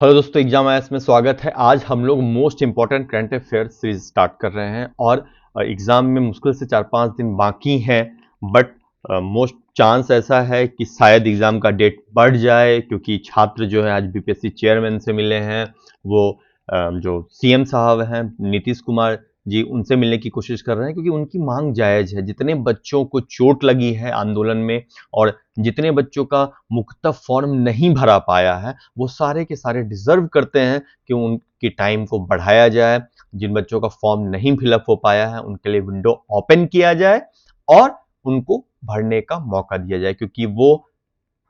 Hello दोस्तों, exam आयस में स्वागत है। आज हम लोग most important current affair series start कर रहे हैं और एग्जाम में मुश्किल से 4-5 दिन बाकी हैं। बट मोस्ट चांस ऐसा है कि शायद एग्जाम का डेट बढ़ जाए, क्योंकि छात्र जो है आज बीपीएससी चेयरमैन से मिले हैं। वो जो सीएम साहब हैं नीतीश कुमार जी, उनसे मिलने की कोशिश कर रहे हैं, क्योंकि उनकी मांग जायज है। जितने बच्चों को चोट लगी है आंदोलन में और जितने बच्चों का मुख्तफ फॉर्म नहीं भरा पाया है, वो सारे के सारे डिजर्व करते हैं कि उनकी टाइम को बढ़ाया जाए। जिन बच्चों का फॉर्म नहीं फिलअप हो पाया है उनके लिए विंडो ओपन किया जाए और उनको भरने का मौका दिया जाए, क्योंकि वो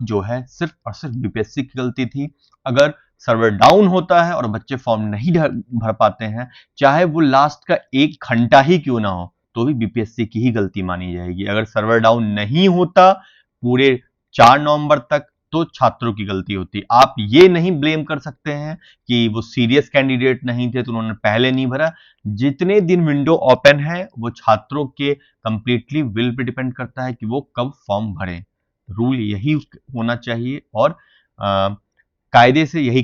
जो है सिर्फ और सिर्फ बीपीएससी की गलती थी। अगर सर्वर डाउन होता है और बच्चे फॉर्म नहीं भर पाते हैं, चाहे वो लास्ट का 1 घंटा ही क्यों ना हो, तो भी बीपीएससी की ही गलती मानी जाएगी। अगर सर्वर डाउन नहीं होता पूरे 4 नवंबर तक, तो छात्रों की गलती होती। आप ये नहीं ब्लेम कर सकते हैं कि वो सीरियस कैंडिडेट नहीं थे तो उन्होंने पहले नहीं भरा। जितने दिन विंडो ओपन है वो छात्रों के कंप्लीटली विल पे डिपेंड करता है कि वो कब फॉर्म भरें। रूल यही होना चाहिए और कायदे से यही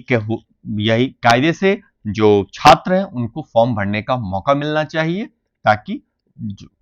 कायदे से जो छात्र हैं उनको फॉर्म भरने का मौका मिलना चाहिए, ताकि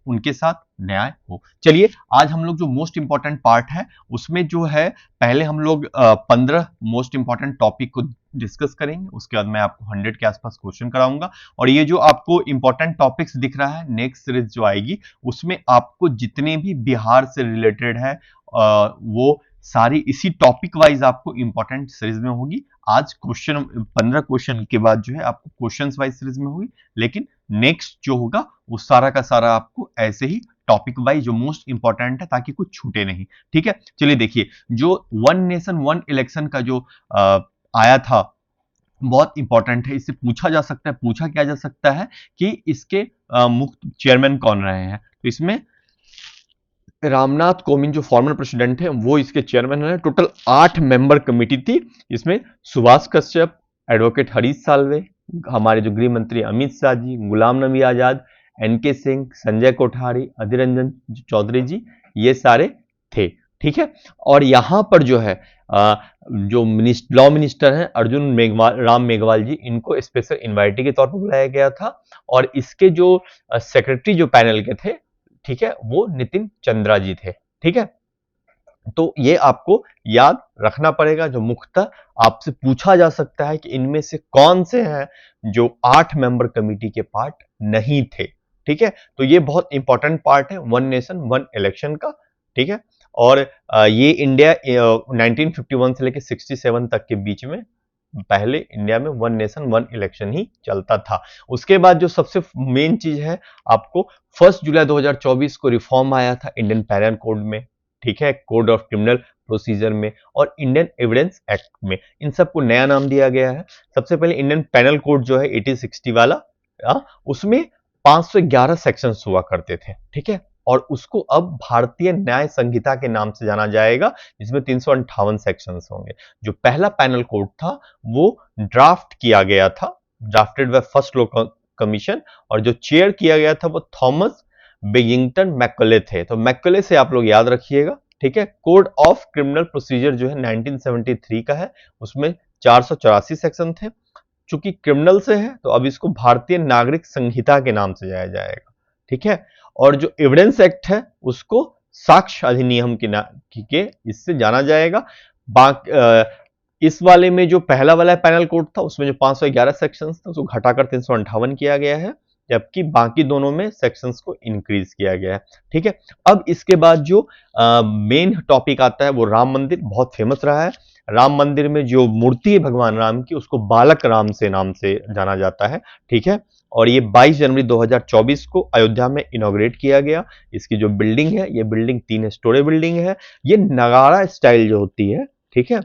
उनके साथ न्याय हो। चलिए, आज हम लोग जो मोस्ट इंपॉर्टेंट पार्ट है उसमें जो है, पहले हम लोग 15 मोस्ट इंपॉर्टेंट टॉपिक को डिस्कस करेंगे। उसके बाद मैं आपको 100 के आसपास क्वेश्चन कराऊंगा। और ये जो आपको इंपॉर्टेंट टॉपिक्स दिख रहा है, नेक्स्ट सीरीज जो आएगी उसमें आपको जितने भी बिहार से रिलेटेड है वो सारी इसी टॉपिक वाइज आपको इंपॉर्टेंट सीरीज में होगी। आज 15 क्वेश्चन के बाद जो है आपको क्वेश्चंस वाइज सीरीज में होगी, लेकिन नेक्स्ट जो होगा वो सारा का सारा आपको ऐसे ही टॉपिक वाइज जो मोस्ट इंपॉर्टेंट है, ताकि कुछ छूटे नहीं। ठीक है, चलिए देखिए, जो वन नेशन वन इलेक्शन का जो आया था, बहुत इंपॉर्टेंट है। इससे पूछा क्या जा सकता है कि इसके मुख्य चेयरमैन कौन रहे हैं। तो इसमें रामनाथ कोविंद जो फॉर्मर प्रेसिडेंट है वो इसके चेयरमैन है। टोटल 8 मेंबर कमेटी थी। इसमें सुभाष कश्यप, एडवोकेट हरीश साल्वे, हमारे जो गृह मंत्री अमित शाह जी, गुलाम नबी आजाद, एनके सिंह, संजय कोठारी, अधीर रंजन चौधरी जी, ये सारे थे। ठीक है, और यहां पर जो है जो लॉ मिनिस्टर हैं अर्जुन राम मेघवाल जी, इनको स्पेशल इन्वाइटी के तौर पर बुलाया गया था। और इसके जो सेक्रेटरी जो पैनल के थे, ठीक है, वो नितिन चंद्रा जी थे। ठीक है, तो ये आपको याद रखना पड़ेगा। जो मुख्यतः आपसे पूछा जा सकता है कि इनमें से कौन से हैं जो 8 मेंबर कमेटी के पार्ट नहीं थे। ठीक है, तो ये बहुत इंपॉर्टेंट पार्ट है वन नेशन वन इलेक्शन का। ठीक है, और ये इंडिया 1951 से लेकर 67 तक के बीच में पहले इंडिया में वन नेशन वन इलेक्शन ही चलता था। उसके बाद जो सबसे मेन चीज है, आपको 1 जुलाई 2024 को रिफॉर्म आया था इंडियन पैनल कोड में। ठीक है, कोड ऑफ क्रिमिनल प्रोसीजर में और इंडियन एविडेंस एक्ट में, इन सबको नया नाम दिया गया है। सबसे पहले इंडियन पैनल कोड जो है 1860 वाला, उसमें 511 सेक्शंस हुआ करते थे। ठीक है, और उसको अब भारतीय न्याय संहिता के नाम से जाना जाएगा, जिसमें 358 सेक्शंस होंगे। जो पहला पैनल कोड था वो ड्राफ्ट किया गया था, drafted by first law commission, और जो चेयर किया गया था वो थॉमस बेगिंगटन मैकले थे। तो मैकले से आप लोग याद रखिएगा। ठीक है, कोड ऑफ क्रिमिनल प्रोसीजर जो है 1973 का है, उसमें 484 सेक्शन थे। चूंकि क्रिमिनल से है तो अब इसको भारतीय नागरिक संहिता के नाम से जाया जाएगा। ठीक है, और जो एविडेंस एक्ट है उसको साक्ष्य अधिनियम के इससे जाना जाएगा। इस वाले में जो पहला वाला पैनल कोड था उसमें जो 511 सेक्शंस था उसको घटाकर 358 किया गया है, जबकि बाकी दोनों में सेक्शंस को इंक्रीज किया गया है। ठीक है, अब इसके बाद जो मेन टॉपिक आता है वो राम मंदिर, बहुत फेमस रहा है। राम मंदिर में जो मूर्ति है भगवान राम की, उसको बालक राम से नाम से जाना जाता है। ठीक है, और ये 22 जनवरी 2024 को अयोध्या में इनॉग्रेट किया गया। इसकी जो बिल्डिंग है, ये बिल्डिंग 3 स्टोरी बिल्डिंग है। ये नगाड़ा स्टाइल जो होती है, ठीक है,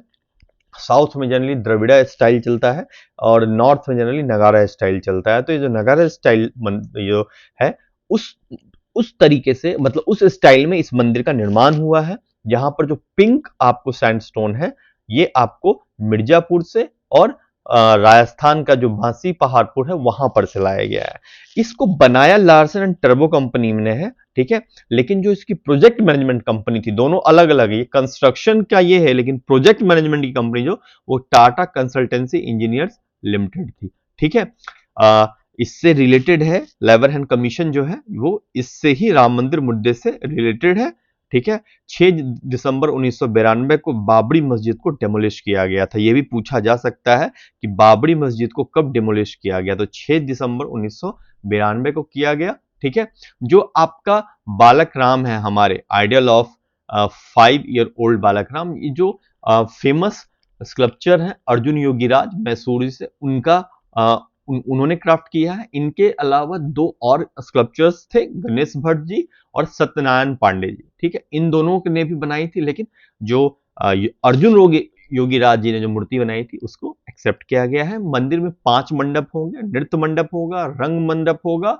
साउथ में जनरली द्रविड़ा स्टाइल चलता है और नॉर्थ में जनरली नगारा स्टाइल चलता है। तो ये जो नगारा स्टाइल जो है, उस तरीके से, मतलब उस स्टाइल में इस मंदिर का निर्माण हुआ है। यहाँ पर जो पिंक आपको सैंडस्टोन है, ये आपको मिर्जापुर से और राजस्थान का जो भांसी पहाड़पुर है वहां पर से लाया गया है। इसको बनाया लार्सन एंड टर्बो कंपनी ने है, ठीक है, लेकिन जो इसकी प्रोजेक्ट मैनेजमेंट कंपनी थी, दोनों अलग अलग है, ये कंस्ट्रक्शन का ये है, लेकिन प्रोजेक्ट मैनेजमेंट की कंपनी जो वो टाटा कंसल्टेंसी इंजीनियर्स लिमिटेड थी, ठीक है। इससे रिलेटेड है लेवरहैम कमीशन जो है वो इससे ही राम मंदिर मुद्दे से रिलेटेड है, ठीक है। 6 दिसंबर 1992 को बाबरी मस्जिद को डेमोलिश किया गया था। यह भी पूछा जा सकता है कि बाबरी मस्जिद को कब डेमोलिश किया गया, तो 6 दिसंबर 1992 को किया गया, ठीक है। जो आपका बालक राम है, हमारे आइडियल ऑफ 5 ईयर ओल्ड बालक राम, ये जो फेमस स्कल्पचर है अर्जुन योगीराज मैसूरी से, उनका उन्होंने क्राफ्ट किया है। इनके अलावा 2 और स्कल्पचर्स थे, गणेश भट्ट जी और सत्यनारायण पांडे जी, ठीक है, इन दोनों ने भी बनाई थी, लेकिन जो अर्जुन योगीराज जी ने जो मूर्ति बनाई थी उसको एक्सेप्ट किया गया है। मंदिर में 5 मंडप होंगे, नृत्य मंडप होगा, रंग मंडप होगा,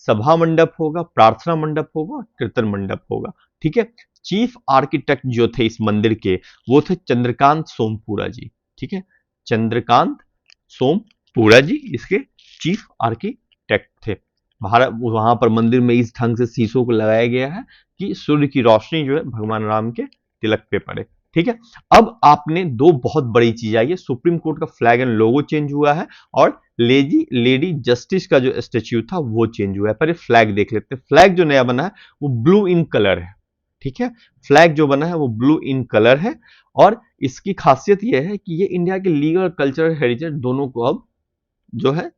सभा मंडप होगा, प्रार्थना मंडप होगा और कीर्तन मंडप होगा, ठीक है। चीफ आर्किटेक्ट जो थे इस मंदिर के वो थे चंद्रकांत सोमपुरा जी, ठीक है, चंद्रकांत सोमपुरा जी इसके चीफ आर्किटेक्ट थे। वहां पर मंदिर में इस ढंग से शीशों को लगाया गया है कि सूर्य की रोशनी जो है भगवान राम के तिलक पे पड़े, ठीक है। अब आपने 2 बहुत बड़ी चीज आई है, सुप्रीम कोर्ट का फ्लैग एंड लोगो चेंज हुआ है और लेडी जस्टिस का जो स्टेच्यू था वो चेंज हुआ है। पर फ्लैग देख लेते हैं। फ्लैग जो नया बना है वो ब्लू इन कलर है, ठीक है, फ्लैग जो बना है वो ब्लू इन कलर है और इसकी खासियत यह है कि ये इंडिया के लीगल कल्चरल हेरिटेज दोनों को अब जो है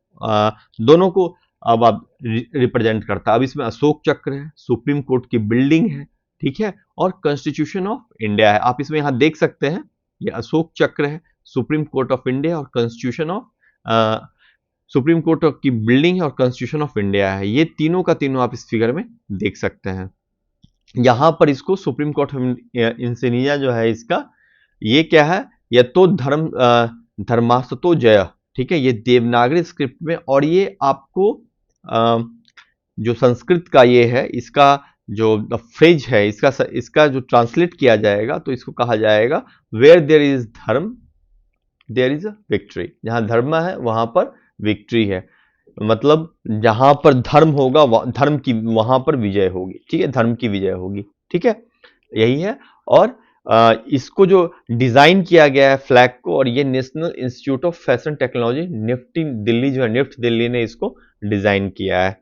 दोनों को अब आप रिप्रेजेंट करता है। अब इसमें अशोक चक्र है, सुप्रीम कोर्ट की बिल्डिंग है, ठीक है, और कॉन्स्टिट्यूशन ऑफ इंडिया है। आप इसमें यहां देख सकते हैं, ये अशोक चक्र है, सुप्रीम कोर्ट ऑफ इंडिया और कॉन्स्टिट्यूशन ऑफ सुप्रीम कोर्ट की बिल्डिंग है और कॉन्स्टिट्यूशन ऑफ इंडिया है। ये तीनों का तीनों आप इस फिगर में देख सकते हैं। यहां पर इसको सुप्रीम कोर्ट इंसिग्निया जो है इसका, ये क्या है, ये तो धर्मास्ततो जय, ठीक है, ये देवनागरी स्क्रिप्ट में, और ये आपको जो संस्कृत का ये है, इसका जो फ्रेज है, इसका जो ट्रांसलेट किया जाएगा तो इसको कहा जाएगा वेयर देयर इज धर्म देयर इज अ विक्ट्री। जहां धर्म है वहां पर विक्ट्री है, मतलब जहां पर धर्म होगा धर्म की वहां पर विजय होगी, ठीक है, धर्म की विजय होगी, ठीक है, यही है। और इसको जो डिजाइन किया गया है फ्लैग को, और ये national institute of fashion technology Nifty Delhi जो है, निफ्ट दिल्ली ने इसको डिजाइन किया है,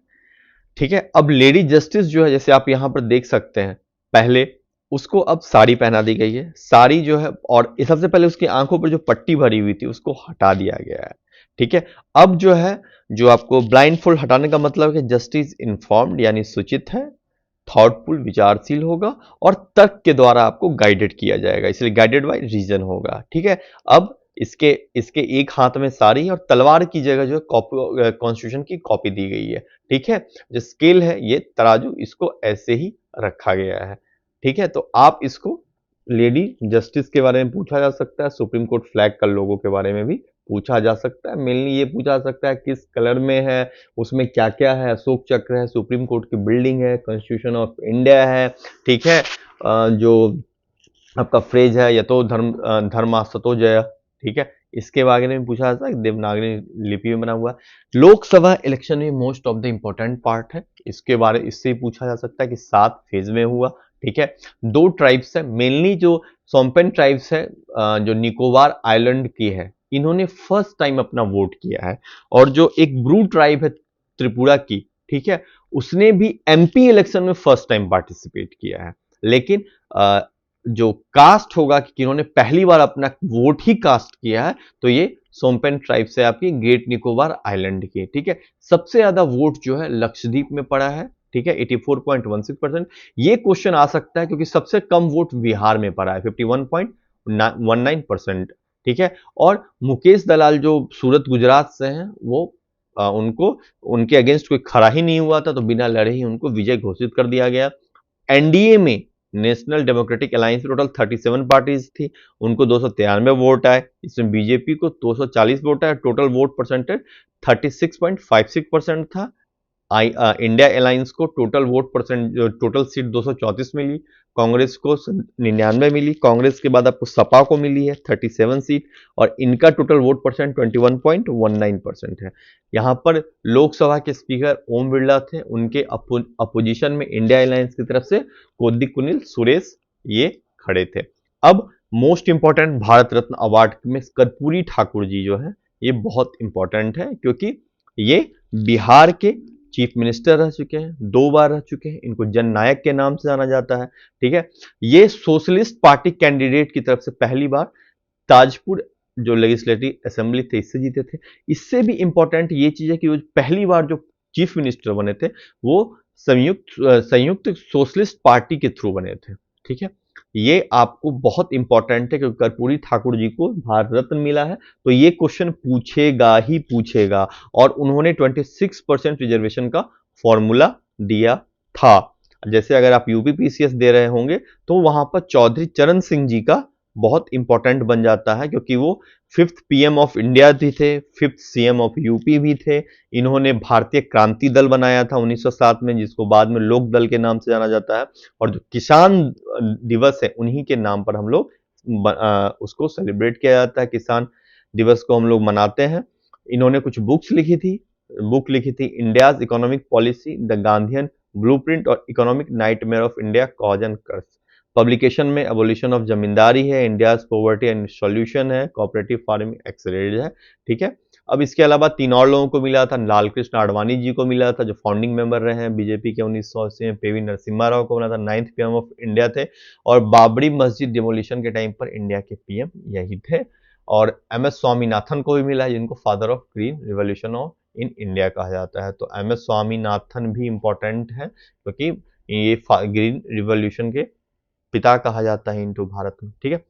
ठीक है। अब लेडी जस्टिस जो है, जैसे आप यहां पर देख सकते हैं, पहले उसको अब साड़ी पहना दी गई है, साड़ी जो है, और सबसे पहले उसकी आंखों पर जो पट्टी भरी हुई थी उसको हटा दिया गया है, ठीक है। अब जो है, जो आपको ब्लाइंड फोल्ड हटाने का मतलब है कि जस्टिस इन्फॉर्म्ड यानी सूचित है, थॉटफुल विचारशील होगा और तर्क के द्वारा आपको गाइडेड किया जाएगा, इसलिए गाइडेड बाय रीजन होगा, ठीक है। अब इसके इसके एक हाथ में साड़ी और तलवार की जगह जो है कॉन्स्टिट्यूशन की कॉपी दी गई है, ठीक है। जो स्केल है ये तराजू, इसको ऐसे ही रखा गया है, ठीक है। तो आप इसको लेडी जस्टिस के बारे में पूछा जा सकता है, सुप्रीम कोर्ट फ्लैग का लोगो के बारे में भी पूछा जा सकता है। मेनली ये पूछा जा सकता है किस कलर में है, उसमें क्या क्या है, अशोक चक्र है, सुप्रीम कोर्ट की बिल्डिंग है, कॉन्स्टिट्यूशन ऑफ इंडिया है, ठीक है, जो आपका फ्रेज है यतो धर्मास्ततो जय, ठीक है, इसके बारे में पूछा जाता है, देवनागरी लिपि में बना हुआ है। लोकसभा इलेक्शन में most of the important part है, इससे पूछा जा सकता है कि 7 फेज में हुआ, ठीक है। 2 ट्राइब्स है, मेनली जो सोम्पेन ट्राइब्स है जो निकोबार आइलैंड की है, इन्होंने फर्स्ट टाइम अपना वोट किया है, और जो एक ब्रू ट्राइब है त्रिपुरा की, ठीक है, उसने भी एमपी इलेक्शन में फर्स्ट टाइम पार्टिसिपेट किया है। लेकिन जो कास्ट होगा कि इन्होंने पहली बार अपना वोट ही कास्ट किया है, तो ये सोम्पेन ट्राइब से आपकी ग्रेट निकोबार आइलैंड की, ठीक है। सबसे ज्यादा वोट जो है लक्षद्वीप में पड़ा है, ठीक है, 84.16%। ये क्वेश्चन आ सकता है क्योंकि सबसे कम वोट बिहार में पड़ा है, 51.19%, ठीक है। और मुकेश दलाल जो सूरत गुजरात से हैं, वो उनके अगेंस्ट कोई खड़ा ही नहीं हुआ था, तो बिना लड़े ही उनको विजय घोषित कर दिया गया। एनडीए में national democratic alliance total 37 parties थी, उनको 293 वोट आए, इसमें बीजेपी को 240 वोट आए, टोटल वोट परसेंटेज 36.56% था। इंडिया अलायंस को total vote percent total seat 234 मिली, कांग्रेस को 99 मिली, कांग्रेस के बाद आपको सपा को मिली है 37 सीट, और इनका टोटल वोट परसेंट 21.19% है। यहाँ पर लोकसभा के स्पीकर ओम बिरला थे, उनके अपोजिशन में इंडिया अलायंस की तरफ से कोदिकुनिल सुरेश ये खड़े थे। अब most important Bharat Ratna award में कर्पूरी ठाकुर जी जो है ये बहुत इंपॉर्टेंट है, क्योंकि ये बिहार के चीफ मिनिस्टर रह चुके हैं, 2 बार रह चुके हैं, इनको जननायक के नाम से जाना जाता है। ठीक है, ये सोशलिस्ट पार्टी कैंडिडेट की तरफ से पहली बार ताजपुर जो लेजिस्लेटिव असेंबली थे इससे जीते थे। इससे भी इंपॉर्टेंट ये चीज है कि वो पहली बार जो चीफ मिनिस्टर बने थे वो संयुक्त सोशलिस्ट पार्टी के थ्रू बने थे। ठीक है, ये आपको बहुत इंपॉर्टेंट है क्योंकि कर्पूरी ठाकुर जी को भारत रत्न मिला है, तो ये क्वेश्चन पूछेगा ही पूछेगा। और उन्होंने 26% रिजर्वेशन का फॉर्मूला दिया था। जैसे अगर आप यूपीपीसीएस दे रहे होंगे तो वहां पर चौधरी चरण सिंह जी का बहुत इंपॉर्टेंट बन जाता है, क्योंकि वो 5th पीएम ऑफ इंडिया भी थे, 5th सीएम ऑफ यूपी भी थे। इन्होंने भारतीय क्रांति दल बनाया था 1907 में, जिसको बाद में लोक दल के नाम से जाना जाता है। और जो किसान दिवस है उन्हीं के नाम पर हम लोग उसको सेलिब्रेट किया जाता है, किसान दिवस को हम लोग मनाते हैं। इन्होंने कुछ बुक लिखी थी India's economic policy, the Gandhian blueprint और economic nightmare of India, cause and कर्ज। पब्लिकेशन में एबोलिशन ऑफ जमींदारी है, इंडियाज पॉवर्टी एंड सॉल्यूशन है, कोऑपरेटिव फार्मिंग एक्सेलरेटेड है। ठीक है, अब इसके अलावा 3 और लोगों को मिला था। लाल कृष्ण आडवाणी जी को मिला था जो फाउंडिंग मेंबर रहे हैं बीजेपी के 1980 में। पीवी नरसिम्हा राव को मिला था, 9th पीएम ऑफ इंडिया थे। और बाबरी मस्जिद डिमोलिशन के टाइम पर इंडिया के पीएम यही थे। और एम एस स्वामीनाथन को भी मिला है, जिनको father of green revolution of in India कहा जाता है। तो एम एस स्वामीनाथन भी इंपॉर्टेंट है, क्योंकि ये ग्रीन रिवॉल्यूशन के पिता कहा जाता है इनको भारत में। ठीक है,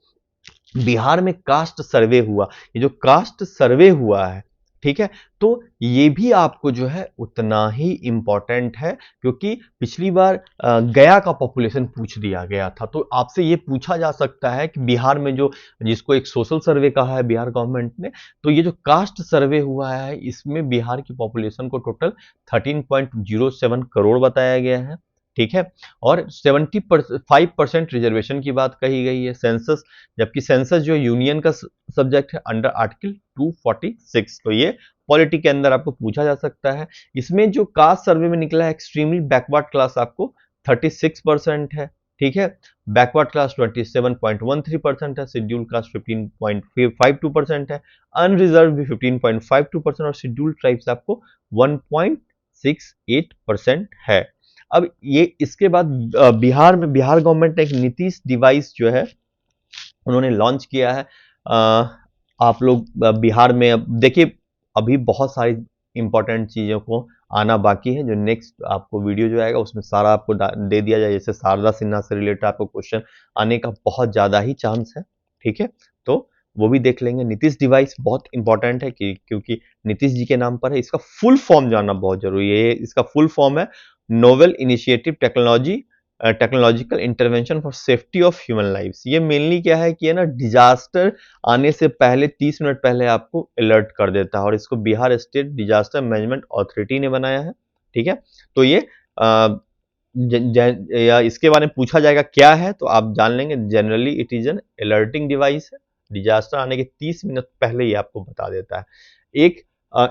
बिहार में कास्ट सर्वे हुआ, ये जो कास्ट सर्वे हुआ है, ठीक है, तो ये भी आपको जो है उतना ही इंपॉर्टेंट है, क्योंकि पिछली बार गया का पॉपुलेशन पूछ दिया गया था। तो आपसे ये पूछा जा सकता है कि बिहार में जो जिसको एक सोशल सर्वे कहा है बिहार गवर्नमेंट ने, तो ये जो कास्ट सर्वे हुआ है इसमें बिहार की पॉपुलेशन को टोटल 13.07 करोड़ बताया गया है। ठीक है, और 75% रिजर्वेशन की बात कही गई है सेंसस, जबकि सेंसस जो यूनियन का सब्जेक्ट है अंडर आर्टिकल 246। तो ये पॉलिटी के अंदर आपको पूछा जा सकता है। इसमें जो कास्ट सर्वे में निकला है एक्सट्रीमली बैकवर्ड क्लास आपको 36% है। ठीक है, बैकवर्ड क्लास 27.13% है, शेड्यूल कास्ट 15.52% है, अनरिजर्व भी 15.52% और शेड्यूल ट्राइब्स आपको 1.68% है। अब ये इसके बाद बिहार गवर्नमेंट ने एक नीतीश डिवाइस जो है उन्होंने लॉन्च किया है। आप लोग बिहार में अब देखिए, अभी बहुत सारी इंपॉर्टेंट चीज़ों को आना बाकी है, जो नेक्स्ट आपको वीडियो जो आएगा उसमें सारा आपको दे दिया जाए। जैसे शारदा सिन्हा से रिलेटेड आपको क्वेश्चन आने का बहुत ज़्यादा ही चांस है। ठीक है, तो वो भी देख लेंगे। नीतीश डिवाइस बहुत इंपॉर्टेंट है क्योंकि नीतीश जी के नाम पर है। इसका फुल फॉर्म जानना बहुत जरूरी है। इसका फुल फॉर्म है novel initiative technological intervention for safety of human lifes. ये मेनली क्या है कि है ना, डिजास्टर आने से पहले 30 मिनट पहले आपको अलर्ट कर देता है, और इसको Bihar state disaster management authority ने बनाया है। ठीक है, तो ये या इसके बारे में पूछा जाएगा क्या है तो आप जान लेंगे। Generally it is an alerting device है, डिजास्टर आने के 30 मिनट पहले ही आपको बता देता है। एक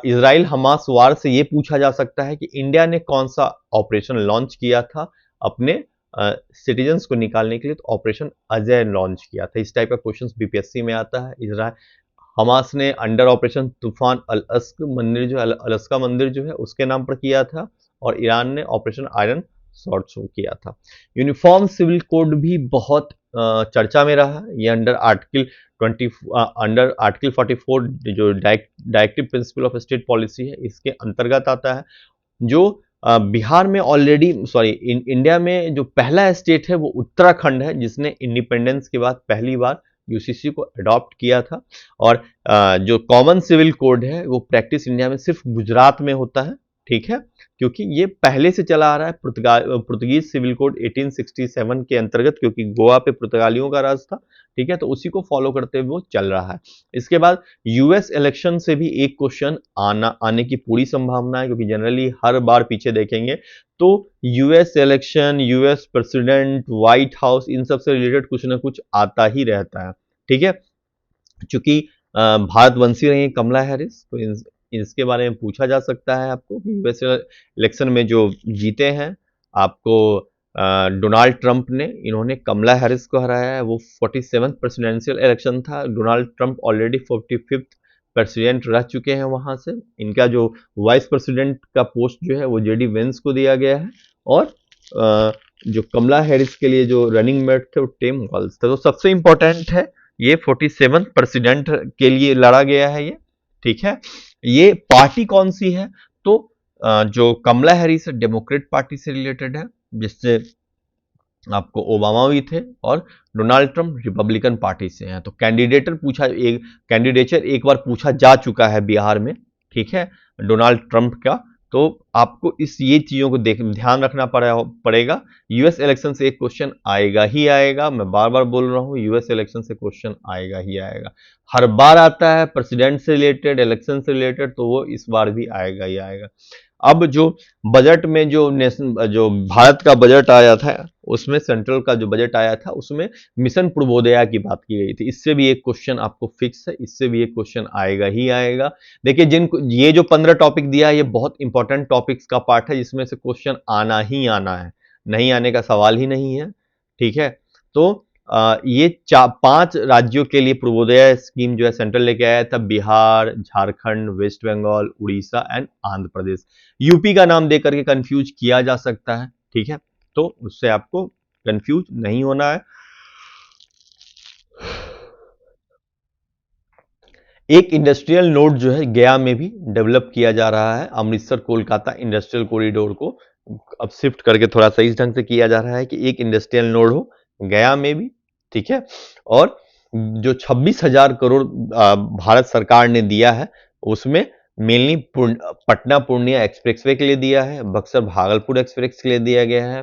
इजराइल हमास वार से ये पूछा जा सकता है कि इंडिया ने कौन सा ऑपरेशन लॉन्च किया था अपने सिटीजन्स को निकालने के लिए, तो ऑपरेशन अजय लॉन्च किया था। इस टाइप का क्वेश्चन बीपीएससी में आता है। इजराइल हमास ने अंडर ऑपरेशन तूफान अलस्का मंदिर जो है उसके नाम पर किया था, और ईरान ने ऑपरेशन आयरन शॉर्ट शो किया था। यूनिफॉर्म सिविल कोड भी बहुत चर्चा में रहा है। ये अंडर आर्टिकल 44 जो directive principle of state policy है इसके अंतर्गत आता है। जो बिहार में ऑलरेडी इंडिया में जो पहला स्टेट है वो उत्तराखंड है, जिसने इंडिपेंडेंस के बाद पहली बार यूसीसी को अडॉप्ट किया था। और जो कॉमन सिविल कोड है वो प्रैक्टिस इंडिया में सिर्फ गुजरात में होता है। ठीक है, क्योंकि ये पहले से चला आ रहा है पुर्तगीज सिविल कोड 1867 के अंतर्गत, क्योंकि गोवा पे पुर्तगालियों का राज था। ठीक है, तो उसी को फॉलो करते हुए वो चल रहा है। इसके बाद यूएस इलेक्शन से भी एक क्वेश्चन आने की पूरी संभावना है, क्योंकि जनरली हर बार पीछे देखेंगे तो US election, US president, White House, इन सब से रिलेटेड कुछ ना कुछ आता ही रहता है। ठीक है, चूंकि भारतवंशी रही कमला हैरिस, तो इसके बारे में पूछा जा सकता है आपको कि यूएस इलेक्शन में जो जीते हैं आपको डोनाल्ड ट्रंप ने, इन्होंने कमला हैरिस को हराया है। वो 47th प्रेसिडेंशियल इलेक्शन था। Donald Trump already 45th president रह चुके हैं वहां से। इनका जो वाइस प्रेसिडेंट का पोस्ट जो है वो जेडी वेंस को दिया गया है, और जो कमला हैरिस के लिए जो रनिंग मेट थे वो टिम वॉल्स थे। तो सबसे इंपॉर्टेंट है ये 47th प्रेसिडेंट के लिए लड़ा गया है ये। ठीक है, ये पार्टी कौन सी है? तो जो कमला हैरिस डेमोक्रेट पार्टी से रिलेटेड है, जिससे आपको ओबामा भी थे, और डोनाल्ड ट्रंप रिपब्लिकन पार्टी से हैं। तो कैंडिडेचर एक बार पूछा जा चुका है बिहार में, ठीक है, डोनाल्ड ट्रंप का। तो आपको ये चीजों को ध्यान रखना पड़ेगा। यूएस इलेक्शन से एक क्वेश्चन आएगा ही आएगा, मैं बार बार बोल रहा हूं, यूएस इलेक्शन से क्वेश्चन आएगा ही आएगा। हर बार आता है प्रेसिडेंट से रिलेटेड, इलेक्शन से रिलेटेड, तो वो इस बार भी आएगा ही आएगा। अब जो बजट में जो भारत का बजट आया था, उसमें सेंट्रल का जो बजट आया था उसमें मिशन पूर्वोदय की बात की गई थी। इससे भी एक क्वेश्चन आपको फिक्स है, इससे भी एक क्वेश्चन आएगा ही आएगा। देखिए, ये जो 15 टॉपिक दिया है ये बहुत इंपॉर्टेंट टॉपिक्स का पार्ट है, जिसमें से क्वेश्चन आना ही आना है, नहीं आने का सवाल ही नहीं है। ठीक है, तो ये 5 राज्यों के लिए पूर्वोदय स्कीम जो है सेंट्रल लेके आया था, Bihar, Jharkhand, West Bengal, Orissa and Andhra Pradesh. UP का नाम देकर के कंफ्यूज किया जा सकता है, ठीक है, तो उससे आपको कंफ्यूज नहीं होना है। एक इंडस्ट्रियल नोड जो है गया में भी डेवलप किया जा रहा है। अमृतसर कोलकाता इंडस्ट्रियल कॉरिडोर को अब शिफ्ट करके थोड़ा सा इस ढंग से किया जा रहा है कि एक इंडस्ट्रियल नोड हो गया में भी, ठीक है। और जो 26,000 करोड़ भारत सरकार ने दिया है, उसमें मेनली पटना पूर्णिया एक्सप्रेसवे के लिए दिया है, बक्सर भागलपुर एक्सप्रेस के लिए दिया गया है,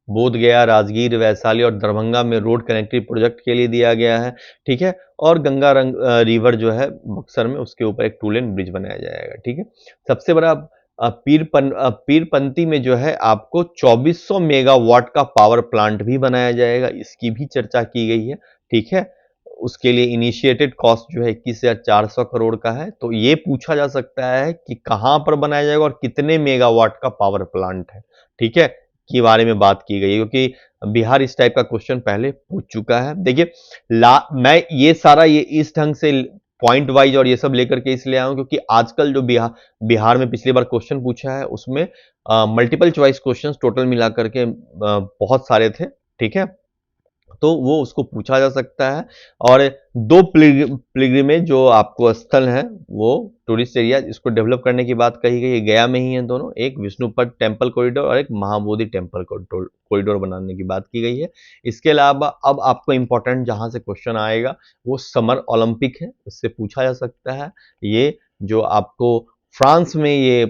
बोध गया, राजगीर, वैशाली और दरभंगा में रोड कनेक्टिविटी प्रोजेक्ट के लिए दिया गया है, ठीक है। और गंगा रिवर जो है बक्सर में, उसके ऊपर एक 2 लेन ब्रिज बनाया जाएगा, ठीक है। सबसे बड़ा पीरपंती में जो है आपको 2400 मेगावाट का पावर प्लांट भी बनाया जाएगा, इसकी भी चर्चा की गई है, ठीक है। उसके लिए इनिशिएटेड कॉस्ट जो है 21,400 करोड़ का है। तो ये पूछा जा सकता है कि कहां पर बनाया जाएगा और कितने मेगावाट का पावर प्लांट है, ठीक है, के बारे में बात की गई है, क्योंकि बिहार इस टाइप का क्वेश्चन पहले पूछ चुका है। देखिए, मैं ये सारा इस ढंग से पॉइंट वाइज और ये सब लेकर के इसलिए आया हूं, क्योंकि आजकल जो बिहार में पिछली बार क्वेश्चन पूछा है उसमें मल्टीपल चॉइस क्वेश्चंस टोटल मिलाकर के बहुत सारे थे, ठीक है। तो वो उसको पूछा जा सकता है। और 2 पिलग्रिमेज जो आपको स्थल है, वो टूरिस्ट एरिया, इसको डेवलप करने की बात कही गई है, गया में ही है दोनों, एक विष्णुपद टेम्पल कॉरिडोर और एक महाबोधि टेम्पल कॉरिडोर बनाने की बात की गई है। इसके अलावा अब आपको इंपॉर्टेंट जहां से क्वेश्चन आएगा वो समर ओलंपिक है, उससे पूछा जा सकता है। ये जो आपको फ्रांस में ये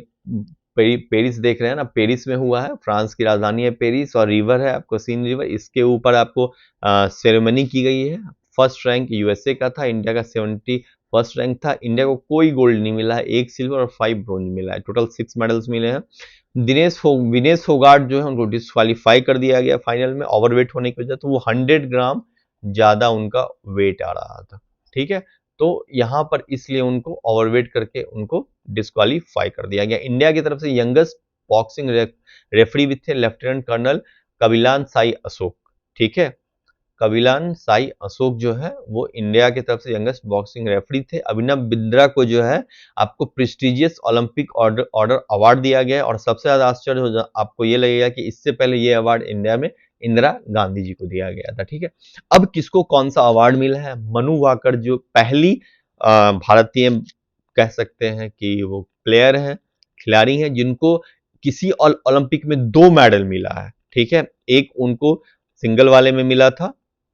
पेरिस देख रहे हैं ना, पेरिस में हुआ है, फ्रांस की राजधानी है पेरिस, और रिवर है आपको सीन रिवर, इसके ऊपर आपको सेरेमनी की गई है। फर्स्ट रैंक यूएसए का था, इंडिया का 71st रैंक था। इंडिया को कोई गोल्ड नहीं मिला है, 1 सिल्वर और 5 ब्रोंज मिला है, टोटल 6 मेडल्स मिले हैं। विनेश फोगाट जो है उनको डिस्क्वालीफाई कर दिया गया फाइनल में ओवरवेट होने की वजह, तो वो 100 ग्राम ज्यादा उनका वेट आ रहा था, ठीक है। तो यहां पर इसलिए उनको ओवरवेट करके उनको डिस्क्वालीफाई कर दिया गया। इंडिया की तरफ से यंगेस्ट बॉक्सिंग रेफरी भी थे लेफ्टिनेंट कर्नल कबिलान साई अशोक, ठीक है। कबिलान साई अशोक जो है वो इंडिया की तरफ से यंगेस्ट बॉक्सिंग रेफरी थे। अभिनव बिंद्रा को जो है आपको प्रेस्टिजियस ओलंपिक ऑर्डर अवार्ड दिया गया, और सबसे ज्यादा आश्चर्य हो आपको ये लगेगा कि इससे पहले ये अवार्ड इंडिया में इंदिरा गांधी जी को दिया गया था, ठीक है। अब किसको कौन सा अवार्ड मिला है? मनु वाकर, जो पहली भारतीय कह सकते हैं कि वो प्लेयर है, खिलाड़ी हैं, जिनको किसी ओलंपिक में 2 मेडल मिला है, ठीक है। एक उनको सिंगल वाले में मिला था,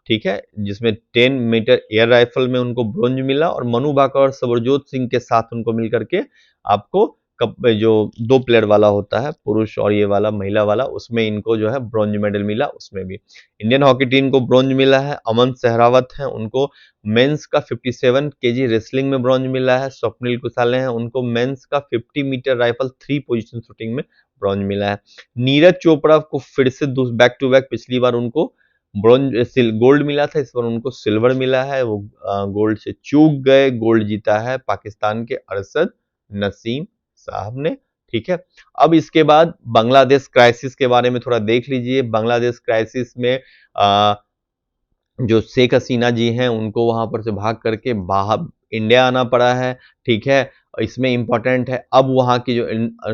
ठीक है, जिसमें 10 मीटर एयर राइफल में उनको ब्रोंज मिला, और मनु भाकर और सबरजोत सिंह के साथ उनको मिलकर के आपको कप जो 2 प्लेयर वाला होता है, पुरुष और ये वाला महिला वाला, उसमें इनको जो है ब्रॉन्ज मेडल मिला, उसमें भी इंडियन हॉकी टीम को ब्रॉन्ज मिला है। अमन सहरावत हैं, उनको मेंस का 57 केजी रेसलिंग में ब्रॉन्ज मिला है। स्वप्निल कुसाले हैं, उनको मेंस का 50 मीटर राइफल 3 पोजीशन शूटिंग में ब्रॉन्ज मिला है। नीरज चोपड़ा को फिर से बैक टू बैक, पिछली बार उनको गोल्ड मिला था, इस बार उनको सिल्वर मिला है। वो गोल्ड से चूक गए, गोल्ड जीता है पाकिस्तान के अरशद नसीम साहब ने। ठीक है, अब इसके बाद बांग्लादेश क्राइसिस के बारे में थोड़ा देख लीजिए। बांग्लादेश क्राइसिस में जो शेख हसीना जी हैं, उनको वहां पर से भाग करके बाहर इंडिया आना पड़ा है। ठीक है, इसमें इंपॉर्टेंट है, अब वहां की जो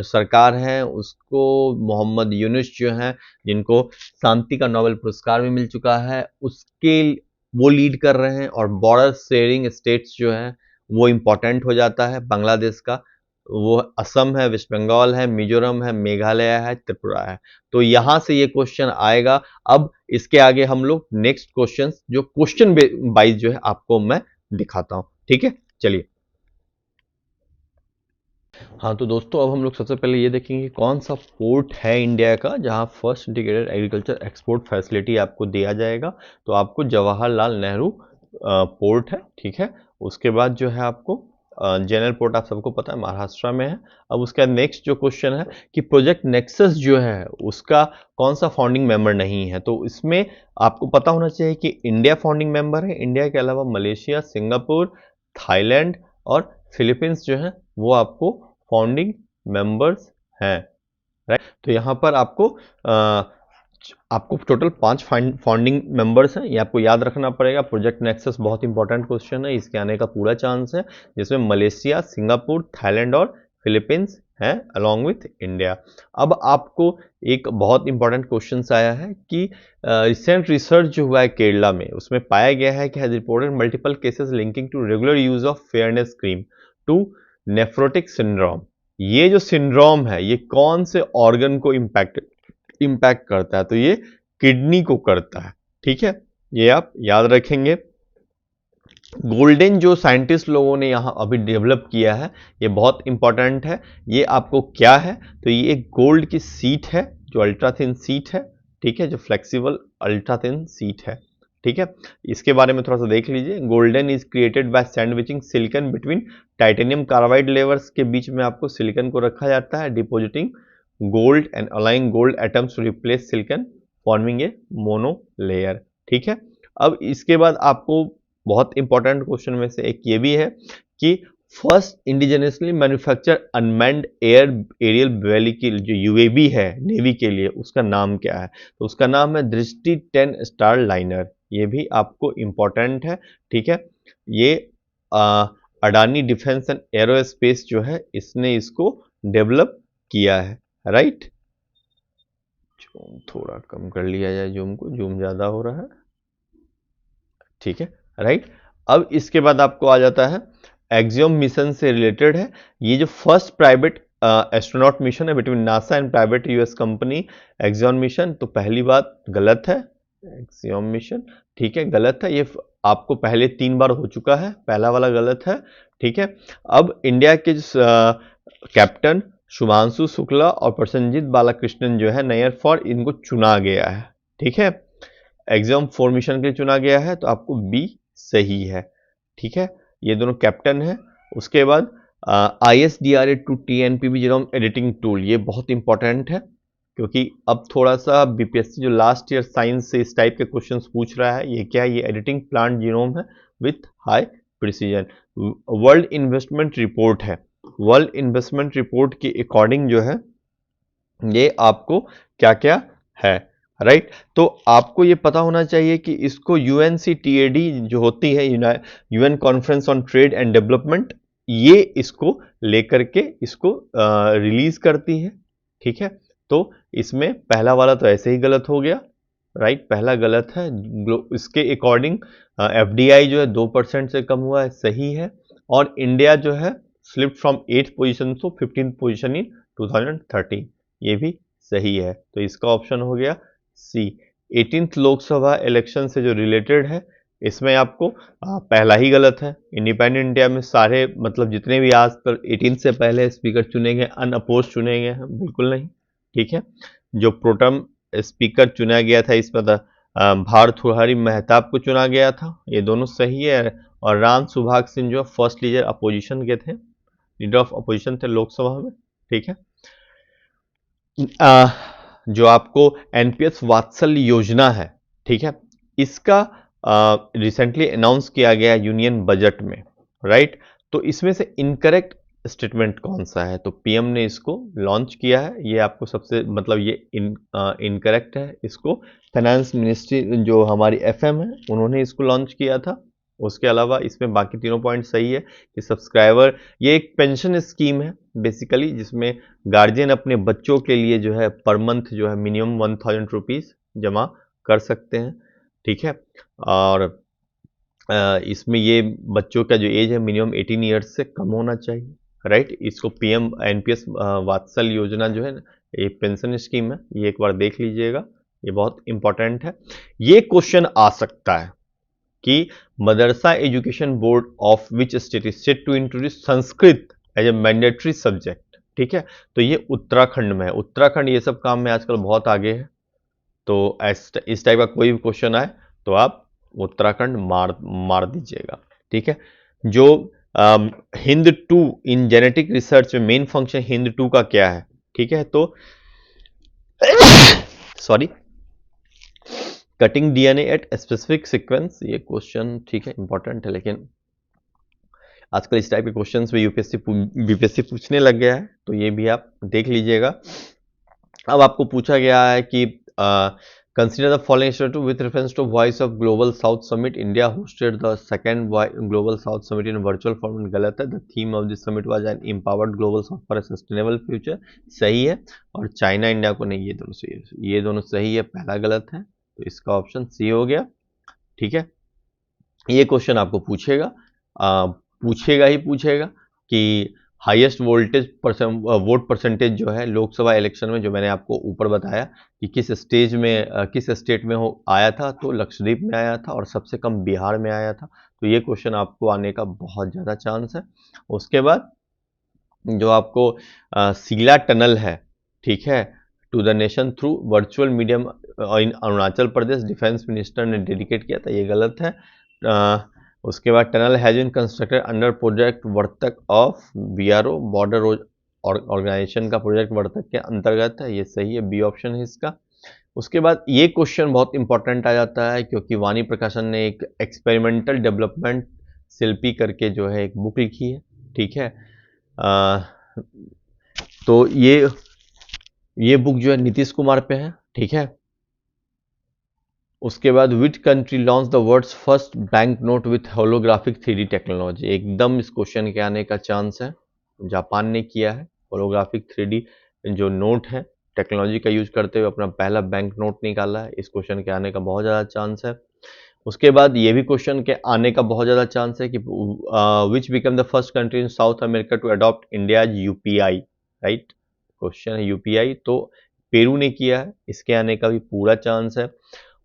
सरकार है उसको मोहम्मद यूनुस जो हैं, जिनको शांति का नोबेल पुरस्कार भी मिल चुका है, उसके वो लीड कर रहे हैं। और बॉर्डर शेयरिंग स्टेट्स जो हैं वो इंपॉर्टेंट हो जाता है बांग्लादेश का। वो असम है, वेस्ट बंगाल है, मिजोरम है, मेघालय है, त्रिपुरा है। तो यहां से ये क्वेश्चन आएगा। अब इसके आगे हम लोग नेक्स्ट क्वेश्चन, जो क्वेश्चन वाइज जो है आपको मैं दिखाता हूं। ठीक है, चलिए। हाँ तो दोस्तों, अब हम लोग सबसे पहले ये देखेंगे कौन सा पोर्ट है इंडिया का जहां first integrated agriculture export facility आपको दिया जाएगा। तो आपको जवाहरलाल नेहरू पोर्ट है। ठीक है, उसके बाद जो है आपको जनरल पोर्ट आप सबको पता है महाराष्ट्र में है। अब उसका नेक्स्ट जो क्वेश्चन है कि प्रोजेक्ट नेक्सस जो है उसका कौन सा फाउंडिंग मेंबर नहीं है। तो इसमें आपको पता होना चाहिए कि इंडिया फाउंडिंग मेंबर है। इंडिया के अलावा मलेशिया, सिंगापुर, थाईलैंड और फिलीपींस जो है वो आपको फाउंडिंग मेंबर्स हैं, राइट। तो यहाँ पर आपको टोटल 5 फाउंडिंग मेंबर्स हैं, ये आपको याद रखना पड़ेगा। प्रोजेक्ट नेक्सस बहुत इंपॉर्टेंट क्वेश्चन है, इसके आने का पूरा चांस है, जिसमें मलेशिया, सिंगापुर, थाईलैंड और फिलीपींस हैं अलॉन्ग विथ इंडिया। अब आपको एक बहुत इंपॉर्टेंट क्वेश्चन आया है कि रिसेंट रिसर्च जो हुआ है केरला में, उसमें पाया गया है कि has reported multiple cases linking to regular use of fairness cream to nephrotic syndrome. ये जो सिंड्रोम है ये कौन से ऑर्गन को इम्पैक्ट करता है? तो ये किडनी को करता है। ठीक है, ये आप याद रखेंगे। गोल्डन जो साइंटिस्ट लोगों ने यहाँ अभी डेवलप किया है, ये बहुत इंपॉर्टेंट है। ये आपको क्या है? तो ये एक गोल्ड की सीट है, जो अल्ट्रा थिन सीट है। ठीक है, जो फ्लेक्सिबल अल्ट्रा थिन सीट है। ठीक है, इसके बारे में थोड़ा सा देख लीजिए। Golden is created by sandwiching silicon between titanium carbide layers के बीच में आपको सिलिकॉन को रखा जाता है, depositing gold and aligning gold atoms to replace silicon forming a monolayer. ठीक है, अब इसके बाद आपको बहुत इंपॉर्टेंट क्वेश्चन में से एक ये भी है कि first indigenously manufacture unmanned aerial vehicle जो यूएवी है नेवी के लिए, उसका नाम क्या है? तो उसका नाम है दृष्टि 10 स्टार लाइनर। ये भी आपको इंपॉर्टेंट है। ठीक है, ये अडानी डिफेंस एंड एरोस्पेस जो है इसने इसको डेवलप किया है, राइट। जूम थोड़ा कम कर लिया जाए, जूम को, जूम ज्यादा हो रहा है। ठीक है, राइट। अब इसके बाद आपको आ जाता है एक्सियोम मिशन से रिलेटेड है। ये जो फर्स्ट प्राइवेट एस्ट्रोनॉट मिशन है between NASA and private US company axiom mission. तो पहली बात गलत है, एक्सियोम मिशन, ठीक है, गलत है। ये आपको पहले 3 बार हो चुका है, पहला वाला गलत है। ठीक है, अब इंडिया के कैप्टन शुभांशु शुक्ला और प्रसन्नजीत बालाकृष्णन जो है नैयर फॉर, इनको चुना गया है। ठीक है, एग्जाम 4 मिशन के लिए चुना गया है, तो आपको बी सही है। ठीक है, ये दोनों कैप्टन है। उसके बाद ISDRA to TNPB genome editing tool, ये बहुत इंपॉर्टेंट है क्योंकि अब थोड़ा सा BPSC जो लास्ट ईयर साइंस से इस टाइप के क्वेश्चंस पूछ रहा है। ये क्या है? ये एडिटिंग प्लांट जीनोम है with high precision. World investment report है, वर्ल्ड इन्वेस्टमेंट रिपोर्ट के अकॉर्डिंग जो है ये आपको क्या क्या है, राइट। तो आपको ये पता होना चाहिए कि इसको UNCTAD जो होती है, UN conference on trade and development, ये इसको लेकर के इसको रिलीज करती है। ठीक है, तो इसमें पहला वाला तो ऐसे ही गलत हो गया, राइट, पहला गलत है। इसके अकॉर्डिंग FDI जो है 2% से कम हुआ है, सही है। और इंडिया जो है slip from 8th position to 15th position in 2013, ये भी सही है। तो इसका ऑप्शन हो गया सी। 18th लोकसभा इलेक्शन से जो रिलेटेड है, इसमें आपको पहला ही गलत है। इंडिपेंडेंट इंडिया में सारे मतलब जितने भी आज तक 18 से पहले स्पीकर चुने गए अनअपोज चुने गए हैं, बिल्कुल नहीं। ठीक है, जो प्रोटम स्पीकर चुना गया था इसमें भारतृहरि मेहताब को चुना गया था, ये दोनों सही है। और राम सुभाग सिंह जो फर्स्ट लीडर अपोजिशन के थे, लीडर ऑफ अपोजिशन थे लोकसभा में। ठीक है, जो आपको एनपीएस वात्सल्य योजना है, ठीक है, इसका रिसेंटली अनाउंस किया गया यूनियन बजट में, राइट। तो इसमें से इनकरेक्ट स्टेटमेंट कौन सा है? तो पीएम ने इसको लॉन्च किया है, ये आपको सबसे मतलब ये इनकरेक्ट है। इसको फाइनेंस मिनिस्ट्री जो हमारी एफएम है उन्होंने इसको लॉन्च किया था। उसके अलावा इसमें बाकी तीनों पॉइंट सही है कि सब्सक्राइबर, ये एक पेंशन स्कीम है बेसिकली, जिसमें गार्जियन अपने बच्चों के लिए जो है पर मंथ जो है मिनिमम 1000 रुपीज जमा कर सकते हैं। ठीक है, और इसमें ये बच्चों का जो एज है मिनिमम 18 ईयर्स से कम होना चाहिए, राइट। इसको पीएम एनपीएस वात्सल्य योजना जो है ये पेंशन स्कीम है, ये एक बार देख लीजिएगा, ये बहुत इंपॉर्टेंट है। ये क्वेश्चन आ सकता है कि madrasa education board of which state is set to introduce Sanskrit as a mandatory subject. ठीक है, तो ये उत्तराखंड में है। उत्तराखंड ये सब काम में आजकल बहुत आगे है, तो इस टाइप का कोई भी क्वेश्चन आए तो आप उत्तराखंड मार दीजिएगा। ठीक है, जो हिंद 2 इन जेनेटिक रिसर्च में मेन फंक्शन हिंद 2 का क्या है? ठीक है, तो sorry, cutting DNA at specific sequence, ये क्वेश्चन ठीक है इंपॉर्टेंट है, लेकिन आजकल इस टाइप के क्वेश्चंस में यूपीएससी बीपीएससी पूछने लग गया है, तो ये भी आप देख लीजिएगा। अब आपको पूछा गया है कि consider the following statement with reference to Voice of Global South Summit, India hosted the second Global South Summit in virtual format. गलत है। The theme of this summit was an empowered Global South for a sustainable future, सही है। और China India को नहीं, ये दोनों सही है, ये दोनों सही है, पहला गलत है, तो इसका ऑप्शन सी हो गया। ठीक है, ये क्वेश्चन आपको पूछेगा ही पूछेगा कि हाईएस्ट वोट परसेंटेज जो है लोकसभा इलेक्शन में, जो मैंने आपको ऊपर बताया कि किस स्टेज में किस स्टेट में हो आया था, तो लक्षद्वीप में आया था और सबसे कम बिहार में आया था। तो ये क्वेश्चन आपको आने का बहुत ज़्यादा चांस है। उसके बाद जो आपको सीला टनल है, ठीक है, to the nation through virtual medium in Arunachal Pradesh, defence minister ने डेडिकेट किया था, ये गलत है। उसके बाद tunnel has been constructed under project Vartak of BRO, border organisation का प्रोजेक्ट वर्तक के अंतर्गत है, ये सही है, बी ऑप्शन है इसका। उसके बाद ये क्वेश्चन बहुत इंपॉर्टेंट आ जाता है, क्योंकि वाणी प्रकाशन ने एक एक्सपेरिमेंटल डेवलपमेंट शिल्पी करके जो है एक बुक लिखी है। ठीक है, तो ये बुक जो है नीतीश कुमार पे है। ठीक है, उसके बाद which country launch the world's first bank note with holographic 3D technology, एकदम इस क्वेश्चन के आने का चांस है। जापान ने किया है, होलोग्राफिक 3D जो नोट है टेक्नोलॉजी का यूज करते हुए अपना पहला बैंक नोट निकाला है। इस क्वेश्चन के आने का बहुत ज़्यादा चांस है। उसके बाद ये भी क्वेश्चन के आने का बहुत ज़्यादा चांस है कि which become the first country in South America to adopt India UPI, right, question है यूपीआई, तो पेरू ने किया है, इसके आने का भी पूरा चांस है।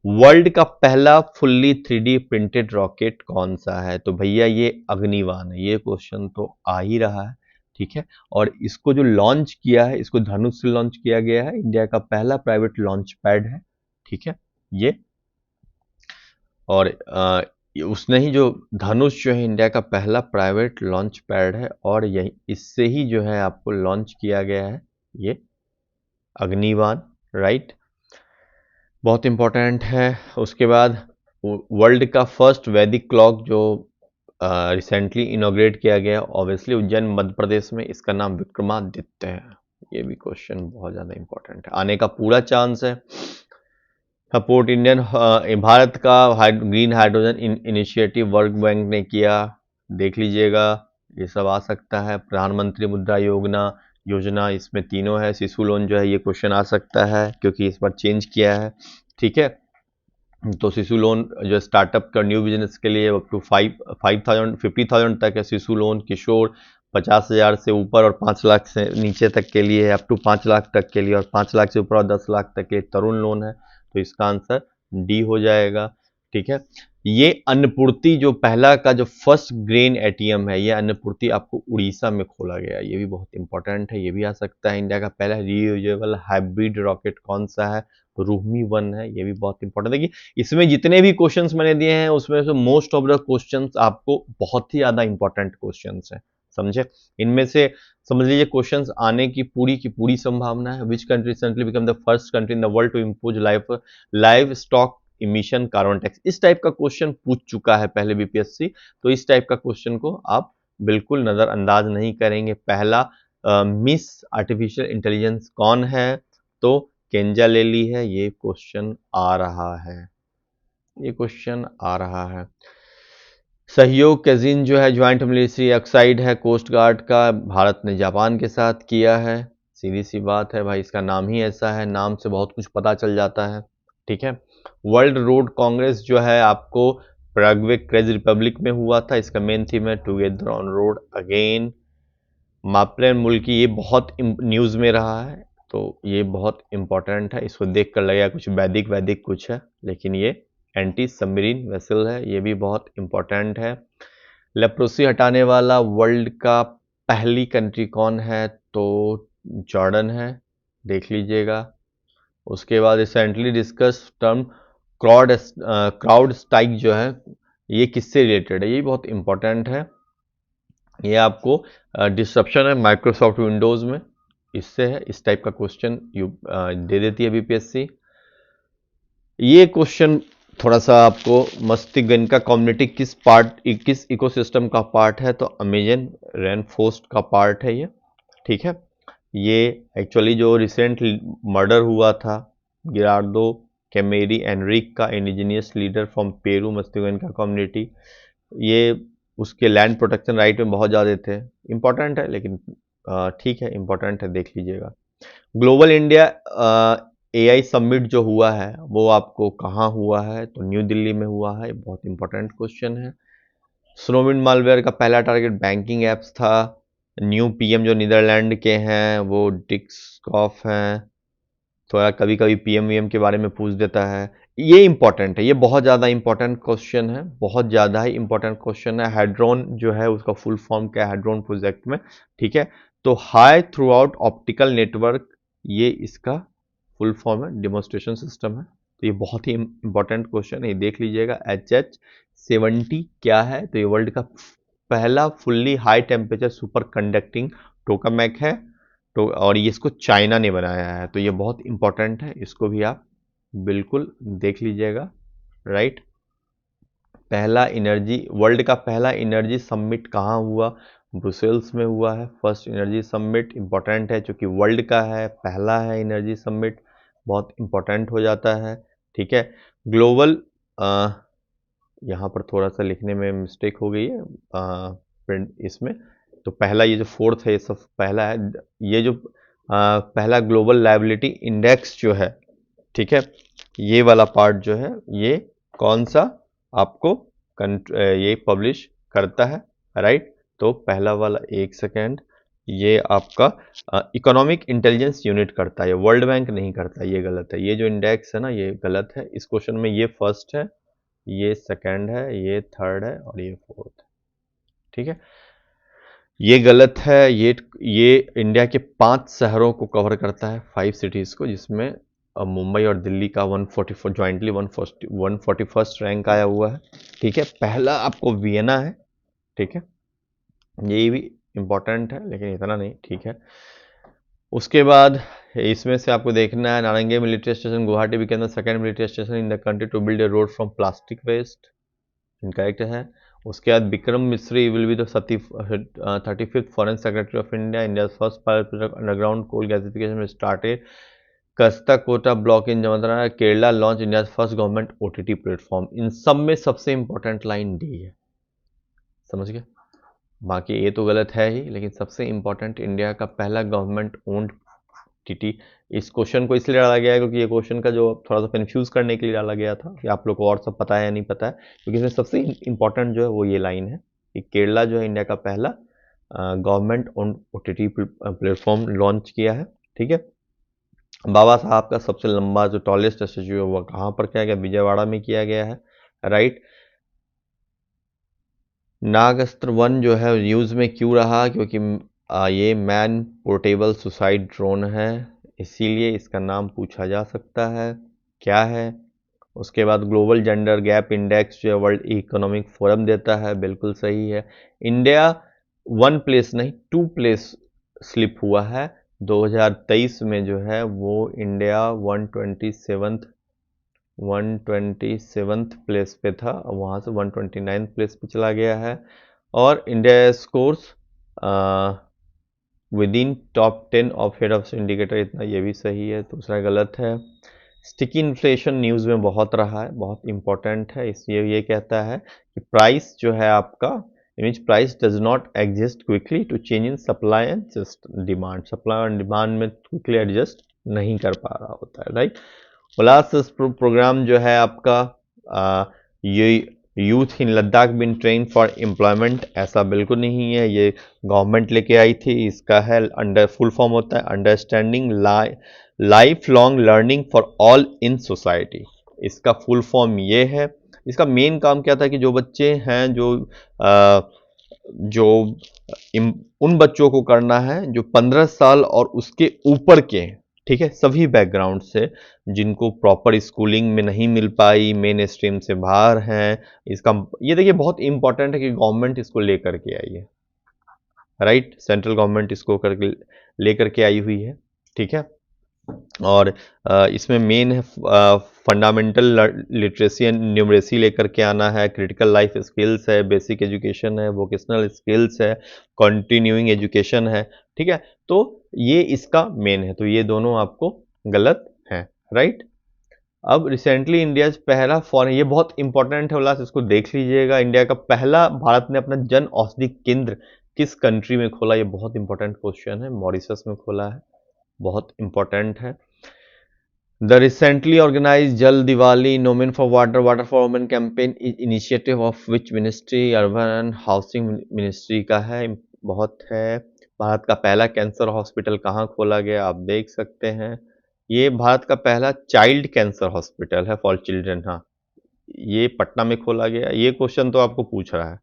वर्ल्ड का पहला फुल्ली 3D प्रिंटेड रॉकेट कौन सा है? तो भैया ये अग्निवान है, ये क्वेश्चन तो आ ही रहा है। ठीक है, और इसको जो लॉन्च किया है, इसको धनुष से लॉन्च किया गया है, इंडिया का पहला प्राइवेट लॉन्च पैड है। ठीक है, ये और उसने ही जो धनुष जो है इंडिया का पहला प्राइवेट लॉन्च पैड है, और यही इससे ही जो है आपको लॉन्च किया गया है ये अग्निवान, राइट, बहुत इंपॉर्टेंट है। उसके बाद वर्ल्ड का फर्स्ट वैदिक क्लॉक जो रिसेंटली इनॉग्रेट किया गया, ऑब्वियसली उज्जैन मध्य प्रदेश में, इसका नाम विक्रमादित्य है। ये भी क्वेश्चन बहुत ज़्यादा इंपॉर्टेंट है, आने का पूरा चांस है। सपोर्ट इंडियन भारत का green hydrogen initiative world bank ने किया, देख लीजिएगा, ये सब आ सकता है। प्रधानमंत्री मुद्रा योजना इसमें तीनों है। शिशु लोन जो है ये क्वेश्चन आ सकता है क्योंकि इस बार चेंज किया है। ठीक है, तो शिशु लोन जो स्टार्टअप का न्यू बिजनेस के लिए अप टू 50,000 तक है शिशु लोन। किशोर 50,000 से ऊपर और 5 लाख से नीचे तक के लिए है, अप टू 5 लाख तक के लिए, और 5 लाख से ऊपर और 10 लाख तक के तरुण लोन है। तो इसका आंसर डी हो जाएगा। ठीक है। ये अन्नपूर्ति जो पहला का जो फर्स्ट ग्रेन एटीएम है, ये अन्नपूर्ति आपको उड़ीसा में खोला गया, ये भी बहुत इंपॉर्टेंट है, ये भी आ सकता है। इंडिया का पहला रीयूजेबल हाइब्रिड रॉकेट कौन सा है? रोहिणी 1 है, ये भी बहुत इंपॉर्टेंट है। देखिए इसमें जितने भी क्वेश्चंस मैंने दिए हैं उसमें से मोस्ट ऑफ द क्वेश्चंस आपको बहुत ही ज्यादा इंपॉर्टेंट क्वेश्चंस हैं, समझे। इनमें से समझ लीजिए क्वेश्चंस आने की पूरी संभावना है। Which country recently become the first country in the world to impose live stock emission carbon tax, इस टाइप का क्वेश्चन पूछ चुका है पहले बीपीएससी, तो इस टाइप का क्वेश्चन को आप बिल्कुल नजरअंदाज नहीं करेंगे। पहला मिस आर्टिफिशियल इंटेलिजेंस कौन है? तो केंजा लेली है, ये क्वेश्चन आ रहा है, ये क्वेश्चन आ रहा है। सहयोग कैजिन जो है ज्वाइंट मिलिट्री एक्साइड है कोस्ट गार्ड का, भारत ने जापान के साथ किया है। सीधी सी बात है भाई, इसका नाम ही ऐसा है, नाम से बहुत कुछ पता चल जाता है, ठीक है। वर्ल्ड रोड कांग्रेस जो है आपको पैराग्वे क्रेज रिपब्लिक में हुआ था, इसका मेन थीम है टुगेदर ऑन रोड अगेन। माप्लेन मुल्की, ये बहुत न्यूज में रहा है, तो ये बहुत इंपॉर्टेंट है, इसको देख कर लगेगा कुछ वैदिक वैदिक कुछ है, लेकिन ये एंटी सबमरीन वेसल है, ये भी बहुत इंपॉर्टेंट है। लेप्रोसी हटाने वाला वर्ल्ड का पहली कंट्री कौन है? तो जॉर्डन है, देख लीजिएगा। उसके बाद recently discuss term crowd strike जो है, ये किससे रिलेटेड है? ये बहुत इंपॉर्टेंट है, ये आपको डिस्ट्रप्शन है माइक्रोसॉफ्ट विंडोज में, इससे है, इस टाइप का क्वेश्चन दे देती है बीपीएससी। ये क्वेश्चन थोड़ा सा आपको मस्तिष्क का कम्युनिटी किस इकोसिस्टम का पार्ट है? तो अमेजन रेन फॉरेस्ट का पार्ट है ये, ठीक है। ये एक्चुअली जो रिसेंट मर्डर हुआ था गिरार्डो कैमेरी एनरिक का, इंडिजिनियस लीडर फ्रॉम पेरू मस्तिष्क का कम्युनिटी, ये उसके लैंड प्रोटेक्शन राइट में बहुत ज़्यादा थे। इंपॉर्टेंट है, लेकिन ठीक है, इंपॉर्टेंट है, देख लीजिएगा। ग्लोबल इंडिया एआई समिट जो हुआ है वो आपको कहाँ हुआ है? तो न्यू दिल्ली में हुआ है, बहुत इंपॉर्टेंट क्वेश्चन है। स्नोविंड मालवेयर का पहला टारगेट बैंकिंग एप्स था। न्यू पीएम जो नीदरलैंड के हैं वो डिक स्कॉफ हैं, थोड़ा कभी कभी पीएम वीएम के बारे में पूछ देता है, ये इंपॉर्टेंट है, ये बहुत ज़्यादा इंपॉर्टेंट क्वेश्चन है, बहुत ज़्यादा ही इंपॉर्टेंट क्वेश्चन है। हाइड्रोन जो है उसका फुल फॉर्म क्या है हाइड्रोन प्रोजेक्ट में, ठीक है। तो high through out optical network, ये इसका फुल फॉर्म है, डेमोन्स्ट्रेशन सिस्टम है, तो ये बहुत ही इंपॉर्टेंट क्वेश्चन है, ये देख लीजिएगा। HH70 क्या है? तो ये वर्ल्ड का पहला fully high temperature super conducting tokamak है, तो और ये इसको चाइना ने बनाया है, तो ये बहुत इंपॉर्टेंट है, इसको भी आप बिल्कुल देख लीजिएगा, राइट। पहला एनर्जी वर्ल्ड का पहला एनर्जी समिट कहाँ हुआ? ब्रुसेल्स में हुआ है फर्स्ट एनर्जी समिट, इंपॉर्टेंट है क्योंकि वर्ल्ड का है, पहला है एनर्जी समिट, बहुत इंपॉर्टेंट हो जाता है, ठीक है। ग्लोबल यहाँ पर थोड़ा सा लिखने में मिस्टेक हो गई है प्रिंट इसमें, तो पहला ये जो फोर्थ है ये सब पहला है, ये जो पहला ग्लोबल लायबिलिटी इंडेक्स जो है, ठीक है, ये वाला पार्ट जो है ये कौन सा आपको ये पब्लिश करता है, राइट। तो पहला वाला, एक सेकेंड, ये आपका इकोनॉमिक इंटेलिजेंस यूनिट करता है, वर्ल्ड बैंक नहीं करता, ये गलत है, ये जो इंडेक्स है ना ये गलत है, इस क्वेश्चन में ये फर्स्ट है, ये सेकंड है, ये थर्ड है और ये फोर्थ है, ठीक है, ये गलत है। ये इंडिया के 5 शहरों को कवर करता है, 5 सिटीज को, जिसमें मुंबई और दिल्ली का 144 ज्वाइंटली 141st रैंक आया हुआ है, ठीक है। पहला आपको वियना है, ठीक है, ये भी इंपॉर्टेंट है लेकिन इतना नहीं, ठीक है। उसके बाद इसमें से आपको देखना है Narangi military station Guwahati became the second military station in the country to build a road from plastic waste, incorrect है। उसके बाद Vikram Misri will be the 35th foreign secretary of India, India first pilot project underground coal gasification में started Kasta कोटा block in Jamtara, Kerala launch India first government OTT platform. इन सब में सबसे important line D है, समझ गए। बाकी ये तो गलत है ही, लेकिन सबसे इंपॉर्टेंट इंडिया का पहला गवर्नमेंट ओन्ड टीटी। इस क्वेश्चन को इसलिए डाला गया है क्योंकि ये क्वेश्चन का जो थोड़ा सा कंफ्यूज करने के लिए डाला गया था कि आप लोग को और सब पता है या नहीं पता है, क्योंकि इसमें सबसे इंपॉर्टेंट जो है वो ये लाइन है कि केरला जो है इंडिया का पहला government owned OTT platform launch किया है, ठीक है। बाबा साहब का सबसे लंबा जो टॉलेस्ट स्टैच्यू है वो कहाँ पर किया गया? विजयवाड़ा में किया गया है, राइट। नागस्त्र 1 जो है न्यूज़ में क्यों रहा, क्योंकि ये मैन पोर्टेबल सुसाइड ड्रोन है, इसीलिए इसका नाम पूछा जा सकता है क्या है। उसके बाद ग्लोबल जेंडर गैप इंडेक्स जो वर्ल्ड इकोनॉमिक फोरम देता है, बिल्कुल सही है। इंडिया 1 प्लेस नहीं 2 प्लेस स्लिप हुआ है 2023 में, जो है वो इंडिया 127th प्लेस पे था, वहाँ से 129th प्लेस पे चला गया है। और India scores with in top 10 of head of indicator, इतना ये भी सही है, दूसरा गलत है। स्टिकी इन्फ्लेशन न्यूज़ में बहुत रहा है, बहुत इंपॉर्टेंट है, इसलिए ये कहता है कि प्राइस जो है आपका, means price does not exist quickly to change in supply and just demand, supply और डिमांड में क्विकली एडजस्ट नहीं कर पा रहा होता है, राइट। लास्ट प्रोग्राम जो है आपका ये youth in Ladakh been train for employment, ऐसा बिल्कुल नहीं है, ये गवर्नमेंट लेके आई थी। इसका है अंडर फुल फॉर्म होता है understanding life long learning for all in society, इसका फुल फॉर्म ये है। इसका मेन काम क्या था कि जो बच्चे हैं जो उन बच्चों को करना है जो 15 साल और उसके ऊपर के, ठीक है, सभी बैकग्राउंड से, जिनको प्रॉपर स्कूलिंग में नहीं मिल पाई, मेन स्ट्रीम से बाहर हैं। इसका ये देखिए बहुत इंपॉर्टेंट है कि गवर्नमेंट इसको लेकर के आई है, राइट, सेंट्रल गवर्नमेंट इसको करके लेकर के आई हुई है, ठीक है। और इसमें मेन है फंडामेंटल लिटरेसी एंड न्यूमरेसी लेकर के आना है, क्रिटिकल लाइफ स्किल्स है, बेसिक एजुकेशन है, वोकेशनल स्किल्स है, कंटिन्यूइंग एजुकेशन है, ठीक है। तो ये इसका मेन है, तो ये दोनों आपको गलत हैं, राइट। अब रिसेंटली इंडिया पहला फॉरेन, ये बहुत इंपॉर्टेंट है उल्लास, इसको देख लीजिएगा। इंडिया का पहला, भारत ने अपना जन औषधि केंद्र किस कंट्री में खोला, ये बहुत इंपॉर्टेंट क्वेश्चन है। मॉरिशस में खोला है, बहुत इंपॉर्टेंट है। The recently organise Jal Diwali women for water for women campaign initiative of which ministry, urban and housing ministry का है, बहुत है। भारत का पहला कैंसर हॉस्पिटल कहाँ खोला गया, आप देख सकते हैं। ये भारत का पहला चाइल्ड कैंसर हॉस्पिटल है फॉर चिल्ड्रन, हाँ, ये पटना में खोला गया। ये क्वेश्चन तो आपको पूछ रहा है,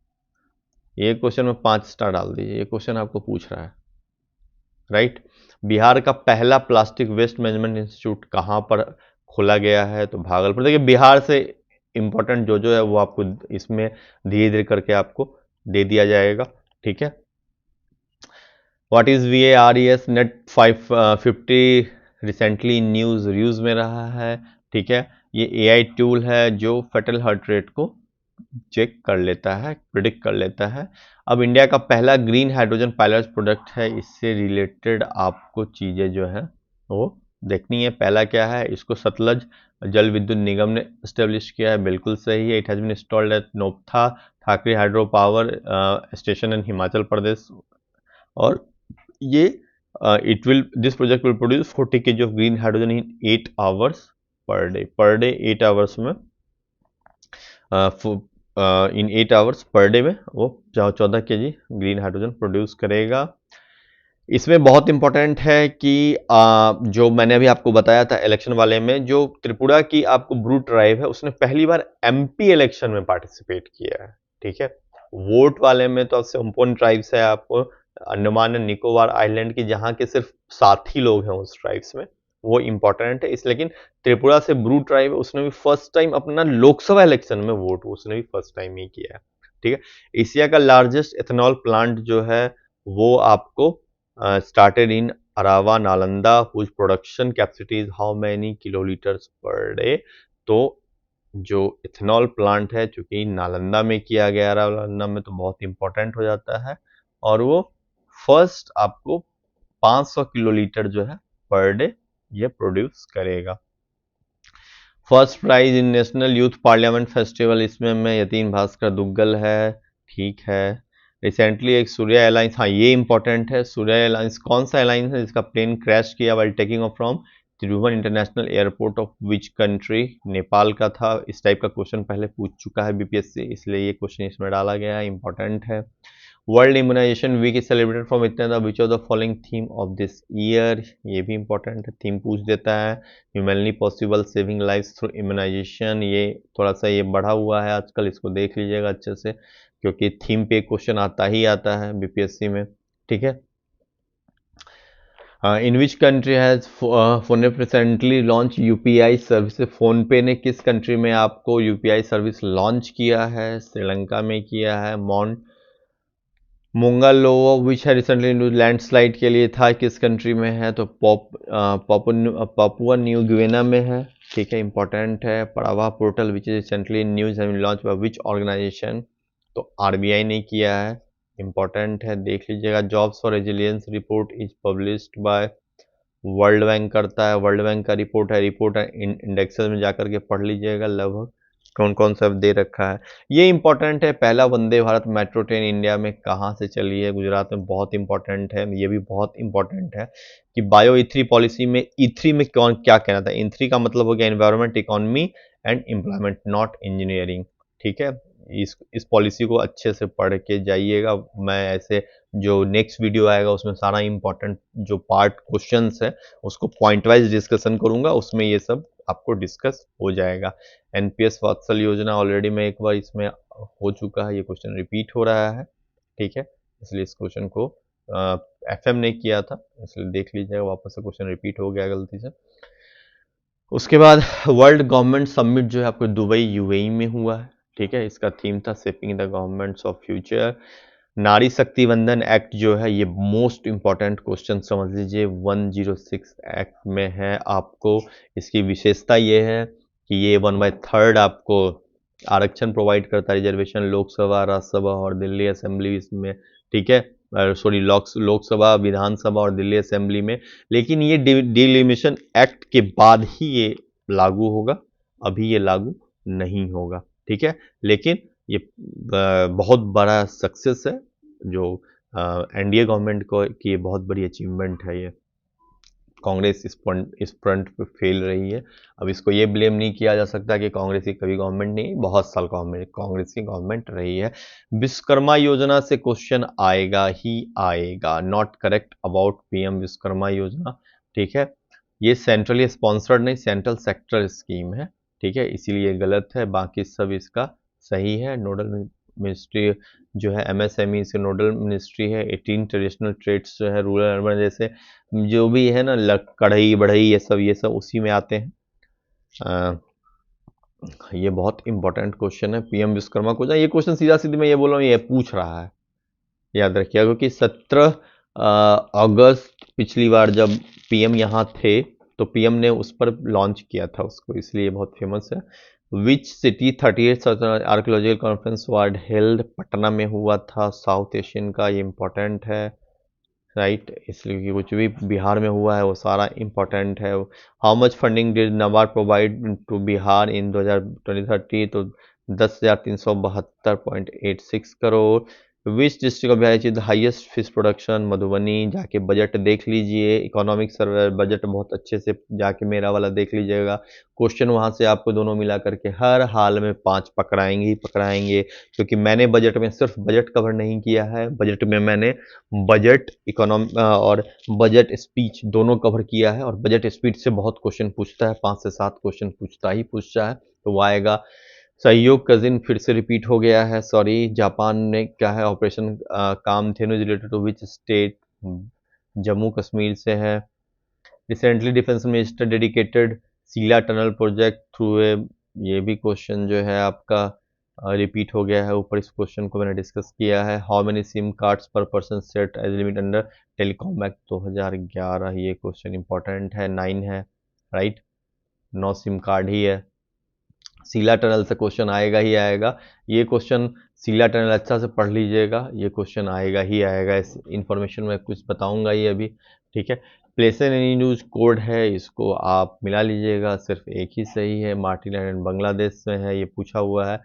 ये क्वेश्चन में 5 स्टार डाल दीजिए, ये क्वेश्चन आपको पूछ रहा है, राइट। बिहार का पहला प्लास्टिक वेस्ट मैनेजमेंट इंस्टीट्यूट कहाँ पर खोला गया है, तो भागलपुर। देखिए बिहार से इंपॉर्टेंट जो है वो आपको इसमें धीरे धीरे करके आपको दे दिया जाएगा, ठीक है। What is VARES net 550 recently news में रहा है, ठीक है। ये AI टूल है जो फेटल हार्ट रेट को चेक कर लेता है, प्रिडिक्ट कर लेता है। अब इंडिया का पहला ग्रीन हाइड्रोजन पायलट प्रोडक्ट है, इससे रिलेटेड आपको चीज़ें जो है वो देखनी है। पहला क्या है, इसको सतलज जल विद्युत निगम ने स्टेब्लिश किया है, बिल्कुल सही है। It has been installed at नोपथा Jhakri hydro power station in Himachal Pradesh. और ये this project will produce 40 kg of green hydrogen in 8 hours per day 8 hours में इन 8 आवर्स पर डे में वो 14 kg ग्रीन हाइड्रोजन प्रोड्यूस करेगा। इसमें बहुत इंपॉर्टेंट है कि जो मैंने अभी आपको बताया था इलेक्शन वाले में, जो त्रिपुरा की आपको ब्रूट ट्राइब है, उसने पहली बार MP इलेक्शन में पार्टिसिपेट किया है, ठीक है। वोट वाले में तो संपूर्ण ट्राइब्स है, आपको अंडमान एंड निकोबार आइलैंड की, जहाँ के सिर्फ 7 ही लोग हैं उस ट्राइब्स में, वो इंपॉर्टेंट है इस। लेकिन त्रिपुरा से ब्रू ट्राइब है, उसने भी फर्स्ट टाइम अपना लोकसभा इलेक्शन में वोट उसने भी फर्स्ट टाइम ही किया है, ठीक है। एशिया का लार्जेस्ट एथेनॉल प्लांट जो है वो आपको स्टार्टेड इन अरावा Nalanda, whose production capacity is how many kilolitres per day. तो जो इथेनॉल प्लांट है, चूंकि नालंदा में किया गया, नालंदा में, तो बहुत इंपॉर्टेंट हो जाता है। और वो फर्स्ट आपको 500 किलोलीटर जो है पर डे ये प्रोड्यूस करेगा। First prize in national youth parliament festival, इसमें मैं यतीन भास्कर दुग्गल है, ठीक है। रिसेंटली एक सूर्या एयरलाइंस, हाँ ये इंपॉर्टेंट है, सूर्या एयरलाइंस कौन सा एयरलाइंस है जिसका प्लेन क्रैश किया while taking of from Tribhuvan international airport of which country, Nepal का था। इस टाइप का क्वेश्चन पहले पूछ चुका है BPSC, इसलिए ये क्वेश्चन इसमें डाला गया है, इंपॉर्टेंट है। World immunisation week is celebrated from इतना था which of the following theme of this year, ये भी इंपॉर्टेंट है, थीम पूछ देता है। Humanly possible saving life through immunisation, ये थोड़ा सा ये बढ़ा हुआ है आजकल, इसको देख लीजिएगा अच्छे से क्योंकि थीम पे क्वेश्चन आता ही आता है बीपीएससी में, ठीक है। In which country has phone recently launch UPI service, PhonePe ने किस कंट्री में आपको यूपीआई सर्विस लॉन्च किया है? श्रीलंका में किया है। माउंट मोंगालोवा विच है रिसेंटली लैंडस्लाइड के लिए था, किस कंट्री में है? तो पापुआ न्यू गिवेना में है, ठीक है, इंपॉर्टेंट है। Pravaah portal which is recently news have been launch by which organisation, तो आरबीआई ने किया है, इंपॉर्टेंट है, देख लीजिएगा। Jobs for resilience report is published by World Bank करता है, वर्ल्ड बैंक का रिपोर्ट है, रिपोर्ट इंडेक्सेस में जाकर के पढ़ लीजिएगा लगभग कौन कौन सा दे रखा है। ये इंपॉर्टेंट है, पहला Vande Bharat metro train India में कहाँ से चली है? गुजरात में, बहुत इंपॉर्टेंट है। ये भी बहुत इंपॉर्टेंट है कि बायो ई3 पॉलिसी में ई3 में कौन क्या कहना था? ई3 का मतलब हो गया environment, economy and employment, not engineering, ठीक है। इस पॉलिसी को अच्छे से पढ़ के जाइएगा। मैं ऐसे जो नेक्स्ट वीडियो आएगा उसमें सारा इंपॉर्टेंट जो पार्ट क्वेश्चंस है उसको पॉइंट वाइज डिस्कशन करूंगा, उसमें ये सब आपको डिस्कस हो जाएगा। एनपीएस वात्सल योजना ऑलरेडी मैं एक बार इसमें हो चुका है, ये क्वेश्चन रिपीट हो रहा है, ठीक है, इसलिए इस क्वेश्चन को एफएम ने किया था, इसलिए देख लीजिएगा, वापस से क्वेश्चन रिपीट हो गया गलती से। उसके बाद वर्ल्ड गवर्नमेंट समिट जो है आपको दुबई यूएई में हुआ है, ठीक है, इसका थीम था shaping the governments of future. नारी शक्ति वंदन एक्ट जो है ये मोस्ट इंपॉर्टेंट क्वेश्चन समझ लीजिए, 106 एक्ट में है आपको। इसकी विशेषता ये है कि ये 1/3 आपको आरक्षण प्रोवाइड करता है, रिजर्वेशन लोकसभा, राज्यसभा और दिल्ली असेंबली में, ठीक है, सॉरी लोकसभा, विधानसभा और दिल्ली असेंबली में। लेकिन ये डिलिमिशन एक्ट के बाद ही ये लागू होगा, अभी ये लागू नहीं होगा, ठीक है। लेकिन ये बहुत बड़ा सक्सेस है जो एनडीए गवर्नमेंट को की, ये बहुत बड़ी अचीवमेंट है। ये कांग्रेस इस फ्रंट पे फेल रही है। अब इसको ये ब्लेम नहीं किया जा सकता कि कांग्रेस की कभी गवर्नमेंट नहीं, बहुत साल कांग्रेस की गवर्नमेंट रही है। विश्वकर्मा योजना से क्वेश्चन आएगा ही आएगा, not correct about PM Vishwakarma योजना, ठीक है। ये सेंट्रली स्पॉन्सर्ड नहीं, सेंट्रल सेक्टर स्कीम है, ठीक है, इसीलिए गलत है, बाकी सब इसका सही है। नोडल मिनिस्ट्री जो है एमएसएमई से नोडल मिनिस्ट्री है। 18 ट्रेडिशनल ट्रेड्स जो है रूरल अर्बन जैसे जो भी है ना, कढ़ाई बढ़ई ये सब उसी में आते हैं। ये बहुत इंपॉर्टेंट क्वेश्चन है पीएम विश्वकर्मा को। ये क्वेश्चन सीधा सीधे मैं ये बोल रहा हूँ, ये पूछ रहा है, याद रखिएगा, क्योंकि 17 अगस्त पिछली बार जब पीएम यहाँ थे तो पीएम ने उस पर लॉन्च किया था उसको, इसलिए बहुत फेमस है। Which city 38th archaeological conference ward held, Patna में हुआ था, साउथ एशियन का, ये इंपॉर्टेंट है, राइट, इसलिए कि कुछ भी बिहार में हुआ है वो सारा इंपॉर्टेंट है। How much funding did NABARD provide to Bihar in 2030, तो 10,372.86 crore. Which district of Bihar is the highest fish production, Madhubani, जाके बजट देख लीजिए, इकोनॉमिक सर्वे बजट बहुत अच्छे से जाके मेरा वाला देख लीजिएगा। क्वेश्चन वहां से आपको दोनों मिला करके हर हाल में 5 पकड़ाएंगे ही पकड़ाएंगे, क्योंकि मैंने बजट में सिर्फ बजट कवर नहीं किया है, बजट में मैंने बजट इकोनॉमी और बजट स्पीच दोनों कवर किया है, और बजट स्पीच से बहुत क्वेश्चन पूछता है, 5 से 7 क्वेश्चन पूछता है, तो वो आएगा। सहयोग का दिन फिर से रिपीट हो गया है, सॉरी। जापान ने क्या है operation Kamdhenu related to which state, Jammu Kashmir से है। Recently defence minister dedicated Sela tunnel project through a, ये भी क्वेश्चन जो है आपका रिपीट हो गया है ऊपर, इस क्वेश्चन को मैंने डिस्कस किया है। हाउ मेनी सिम कार्ड्स पर person set age limit under telecom act 2011, ये क्वेश्चन इंपॉर्टेंट है, 9 है, राइट, 9 सिम कार्ड ही है। सीला टनल से क्वेश्चन आएगा ही आएगा, ये क्वेश्चन सीला टनल अच्छा से पढ़ लीजिएगा, ये क्वेश्चन आएगा ही आएगा, इस इंफॉर्मेशन में कुछ बताऊंगा ही अभी, ठीक है। Place and any news code है, इसको आप मिला लीजिएगा, सिर्फ एक ही सही है, मार्टिन आइलैंड बांग्लादेश में है, ये पूछा हुआ है।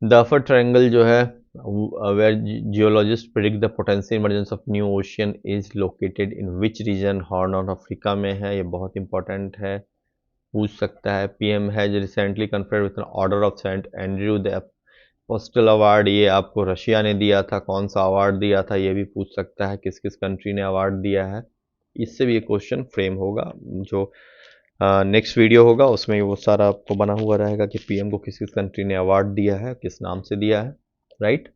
द अपर ट्रायंगल जो है where geologist predict the potential emergence of new ocean is located in which region, horn of Africa में है, ये बहुत इंपॉर्टेंट है, पूछ सकता है। PM has recently conferred with an Order of Saint Andrew the postal award ये आपको रशिया ने दिया था, कौन सा अवार्ड दिया था ये भी पूछ सकता है, किस किस कंट्री ने अवार्ड दिया है, इससे भी ये क्वेश्चन फ्रेम होगा। जो नेक्स्ट वीडियो होगा उसमें वो सारा आपको बना हुआ रहेगा कि पीएम को किस किस कंट्री ने अवार्ड दिया है, किस नाम से दिया है, राइट।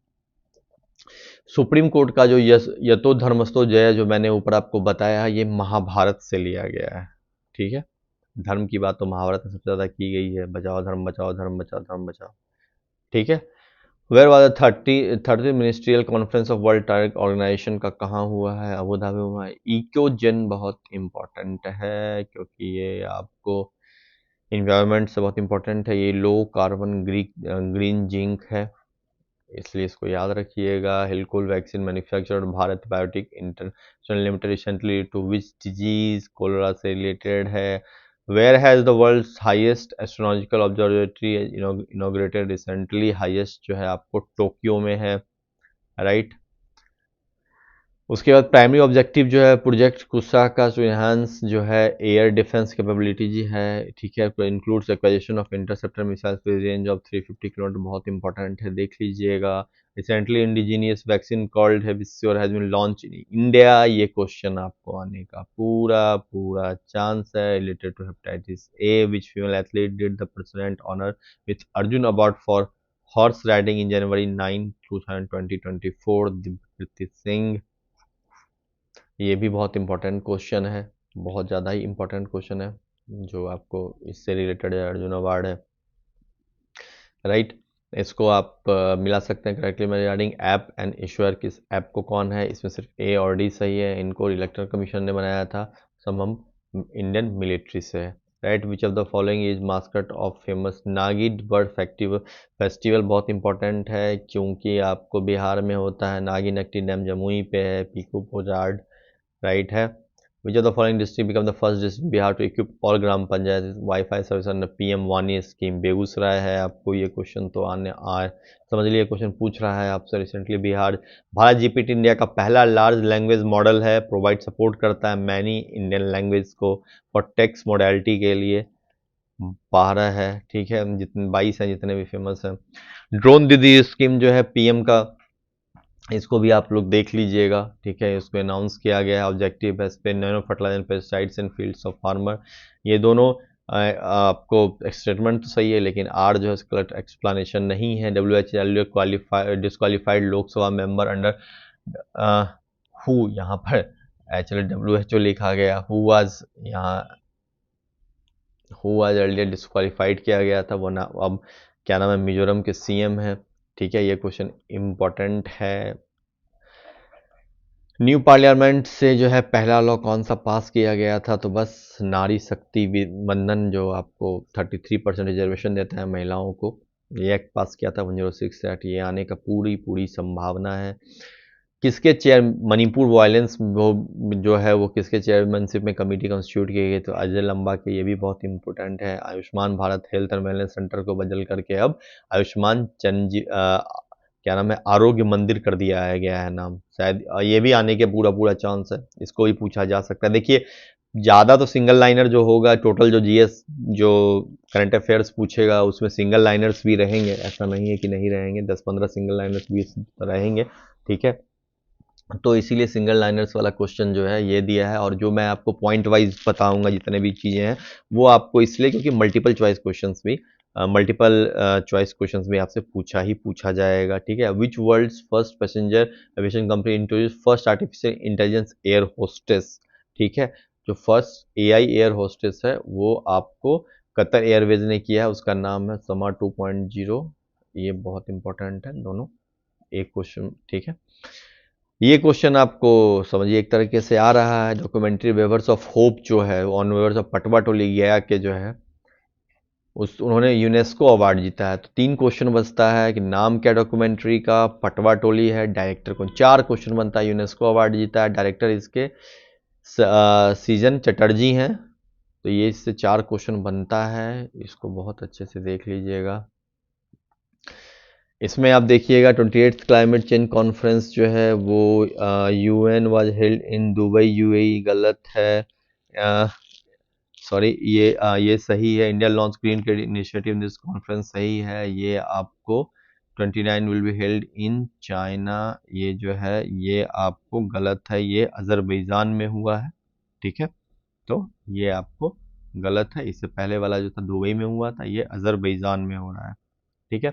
सुप्रीम कोर्ट का जो यतो धर्मस्थो जय जो मैंने ऊपर आपको बताया है, ये महाभारत से लिया गया है, ठीक है। धर्म की बात तो महाभारत में सबसे ज़्यादा की गई है, बचाओ धर्म बचाओ, धर्म बचाओ धर्म बचाओ, ठीक है। Where was the 30 ministerial conference of World Trade Organisation का कहाँ हुआ है, अबू धाबी में हुआ है। इकोजेन बहुत इंपॉर्टेंट है क्योंकि ये आपको इन्वायरमेंट से बहुत इंपॉर्टेंट है, ये लो कार्बन ग्रीन जिंक है, इसलिए इसको याद रखिएगा। Hillchol vaccine manufactured Bharat Biotech International Limited recently to which disease, cholera से रिलेटेड है। Where has the world's highest astronomical observatory inaugurated recently, highest जो है आपको टोक्यो में है, राइट। उसके बाद प्राइमरी ऑब्जेक्टिव जो है प्रोजेक्ट कुसा का जो इन्हांस जो है एयर डिफेंस कैपेबिलिटी जी है, ठीक है, includes acquisition of interceptor missiles with range of 350 kilometre, बहुत इंपॉर्टेंट है, देख लीजिएगा। Recently indigenous vaccine called Havisure has been launch in India, ये क्वेश्चन आपको आने का पूरा पूरा चांस है, related to hepatitis A which female athlete did the president honour with Arjuna award for horse riding in January 9 2024, Divyakriti Singh. ये भी बहुत इंपॉर्टेंट क्वेश्चन है, बहुत ज़्यादा ही इंपॉर्टेंट क्वेश्चन है जो आपको इससे रिलेटेड है, अर्जुन अवार्ड है, राइट। इसको आप मिला सकते हैं correctly regarding app and issuer, किस ऐप को कौन है, इसमें सिर्फ ए और डी सही है, इनको इलेक्टोरल कमीशन ने बनाया था, सब हम इंडियन मिलिट्री से है, right. Which of the following is mascot of famous नागिन बर्ड फेस्टिवल, बहुत इंपॉर्टेंट है क्योंकि आपको बिहार में होता है, नागिन एक्टी डैम जमुई पे है, पीकू पोजार्ड, राइट है। Which of the following district become the first district Bihar to equip all gram panchayat WiFi service under PM वानी स्कीम, बेगूसराय है। आपको ये क्वेश्चन तो आने आ समझ लिए, क्वेश्चन पूछ रहा है आपसे recently Bihar. Bharat GPT India का पहला लार्ज लैंग्वेज मॉडल है, प्रोवाइड सपोर्ट करता है मैनी इंडियन लैंग्वेज को फॉर टेक्स्ट मॉडलिटी के लिए, 12 है, ठीक है, जितने 22 हैं जितने भी फेमस हैं। ड्रोन दीदी स्कीम जो है पीएम का, इसको भी आप लोग देख लीजिएगा, ठीक है, इसको अनाउंस किया गया है, ऑब्जेक्टिव है इस पे nano fertiliser pesticides in fields of farmer, ये दोनों आपको स्टेटमेंट तो सही है लेकिन आर जो है इसका एक्सप्लेनेशन नहीं है। WHO disqualified Lok Sabha member under who, यहाँ पर एक्चुअली WHO लिखा गया, हु वाज यहाँ हु वाज अर्लियर डिस्क्वालीफाइड किया गया था, वो ना अब क्या नाम है, मिजोरम के सीएम है, ठीक है, ये क्वेश्चन इम्पोर्टेंट है। न्यू पार्लियामेंट से जो है पहला लॉ कौन सा पास किया गया था, तो बस नारी शक्ति बंधन जो आपको 33% रिजर्वेशन देता है महिलाओं को, ये एक्ट पास किया था 106 एक्ट, ये आने का पूरी पूरी संभावना है। किसके चेयर मणिपुर वायलेंस वो जो है वो किसके चेयरमैनशिप में कमेटी कंस्टिट्यूट की गई, तो अजय लंबा के, ये भी बहुत इंपॉर्टेंट है। Ayushman Bharat health and wellness centre को बदल करके अब आयुष्मान क्या नाम है, आरोग्य मंदिर कर दिया है गया है नाम, शायद ये भी आने के पूरा पूरा चांस है, इसको भी पूछा जा सकता है। देखिए ज़्यादा तो सिंगल लाइनर जो होगा, टोटल जो जीएस जो करंट अफेयर्स पूछेगा उसमें सिंगल लाइनर्स भी रहेंगे, ऐसा नहीं है कि नहीं रहेंगे, 10-15 सिंगल लाइनर्स भी रहेंगे, ठीक है। तो इसीलिए सिंगल लाइनर्स वाला क्वेश्चन जो है ये दिया है, और जो मैं आपको पॉइंट वाइज बताऊंगा जितने भी चीज़ें हैं वो आपको इसलिए क्योंकि मल्टीपल चॉइस क्वेश्चंस भी आपसे पूछा ही पूछा जाएगा, ठीक है। Which world's first passenger aviation company introduce first artificial intelligence air hostess, ठीक है, जो फर्स्ट एआई एयर होस्टेस है वो आपको कतर एयरवेज ने किया है, उसका नाम है समा 2.0, ये बहुत इंपॉर्टेंट है दोनों, एक क्वेश्चन, ठीक है। ये क्वेश्चन आपको समझिए एक तरीके से आ रहा है, डॉक्यूमेंट्री वेवर्स ऑफ होप जो है on weavers of Patwa Toli गया के जो है उस उन्होंने यूनेस्को अवार्ड जीता है, तो 3 क्वेश्चन बचता है कि नाम क्या डॉक्यूमेंट्री का, पटवा टोली है, डायरेक्टर कौन, 4 क्वेश्चन बनता है। यूनेस्को अवार्ड जीता है, डायरेक्टर इसके सीजन चटर्जी हैं, तो ये इससे 4 क्वेश्चन बनता है, इसको बहुत अच्छे से देख लीजिएगा। इसमें आप देखिएगा 28th क्लाइमेट चेंज कॉन्फ्रेंस जो है वो UN was held in Dubai UAE, गलत है, सॉरी ये सही है। India launch green credit initiative this conference, सही है, ये आपको 29 will be held in China, ये जो है ये आपको गलत है, ये अजरबैजान में हुआ है। ठीक है, तो ये आपको गलत है। इससे पहले वाला जो था दुबई में हुआ था, ये अजरबैजान में हो रहा है। ठीक है,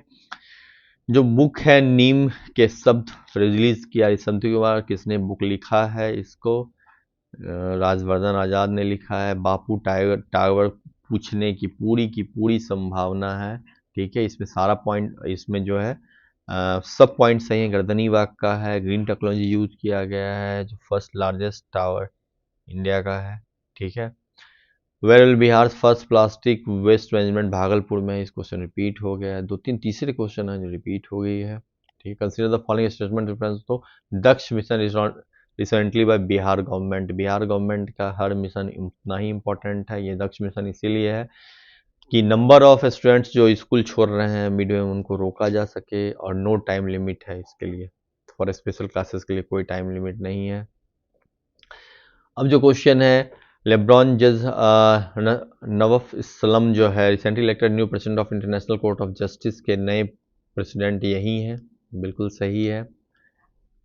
जो बुक है नीम के शब्द रिलीज किया, इस शब्द के बाद किसने बुक लिखा है इसको? राजवर्धन आजाद ने लिखा है। बापू टाइगर टावर पूछने की पूरी संभावना है। ठीक है, इसमें सारा पॉइंट, इसमें जो है सब पॉइंट सही है। गर्दनी वाक का है। ग्रीन टेक्नोलॉजी यूज किया गया है। जो फर्स्ट लार्जेस्ट टावर इंडिया का है। ठीक है, where will Bihar first plastic waste management? Bhagalpur में। इस क्वेश्चन रिपीट हो गया है। दो तीन तीसरे क्वेश्चन है जो रिपीट हो गई है। ठीक है, consider the following statement reference to Daksh mission recently by Bihar government. Bihar government का हर मिशन उतना ही इंपॉर्टेंट है। ये दक्ष मिशन इसीलिए है कि नंबर ऑफ स्टूडेंट्स जो स्कूल छोड़ रहे हैं मिड में, उनको रोका जा सके, और नो टाइम लिमिट है इसके लिए। फॉर स्पेशल क्लासेस के लिए कोई टाइम लिमिट नहीं है। अब जो क्वेश्चन है, लेब्रॉन जज नवफ इस्लम जो है recently elected new president of international court of justice के नए प्रेसिडेंट यही हैं। बिल्कुल सही है।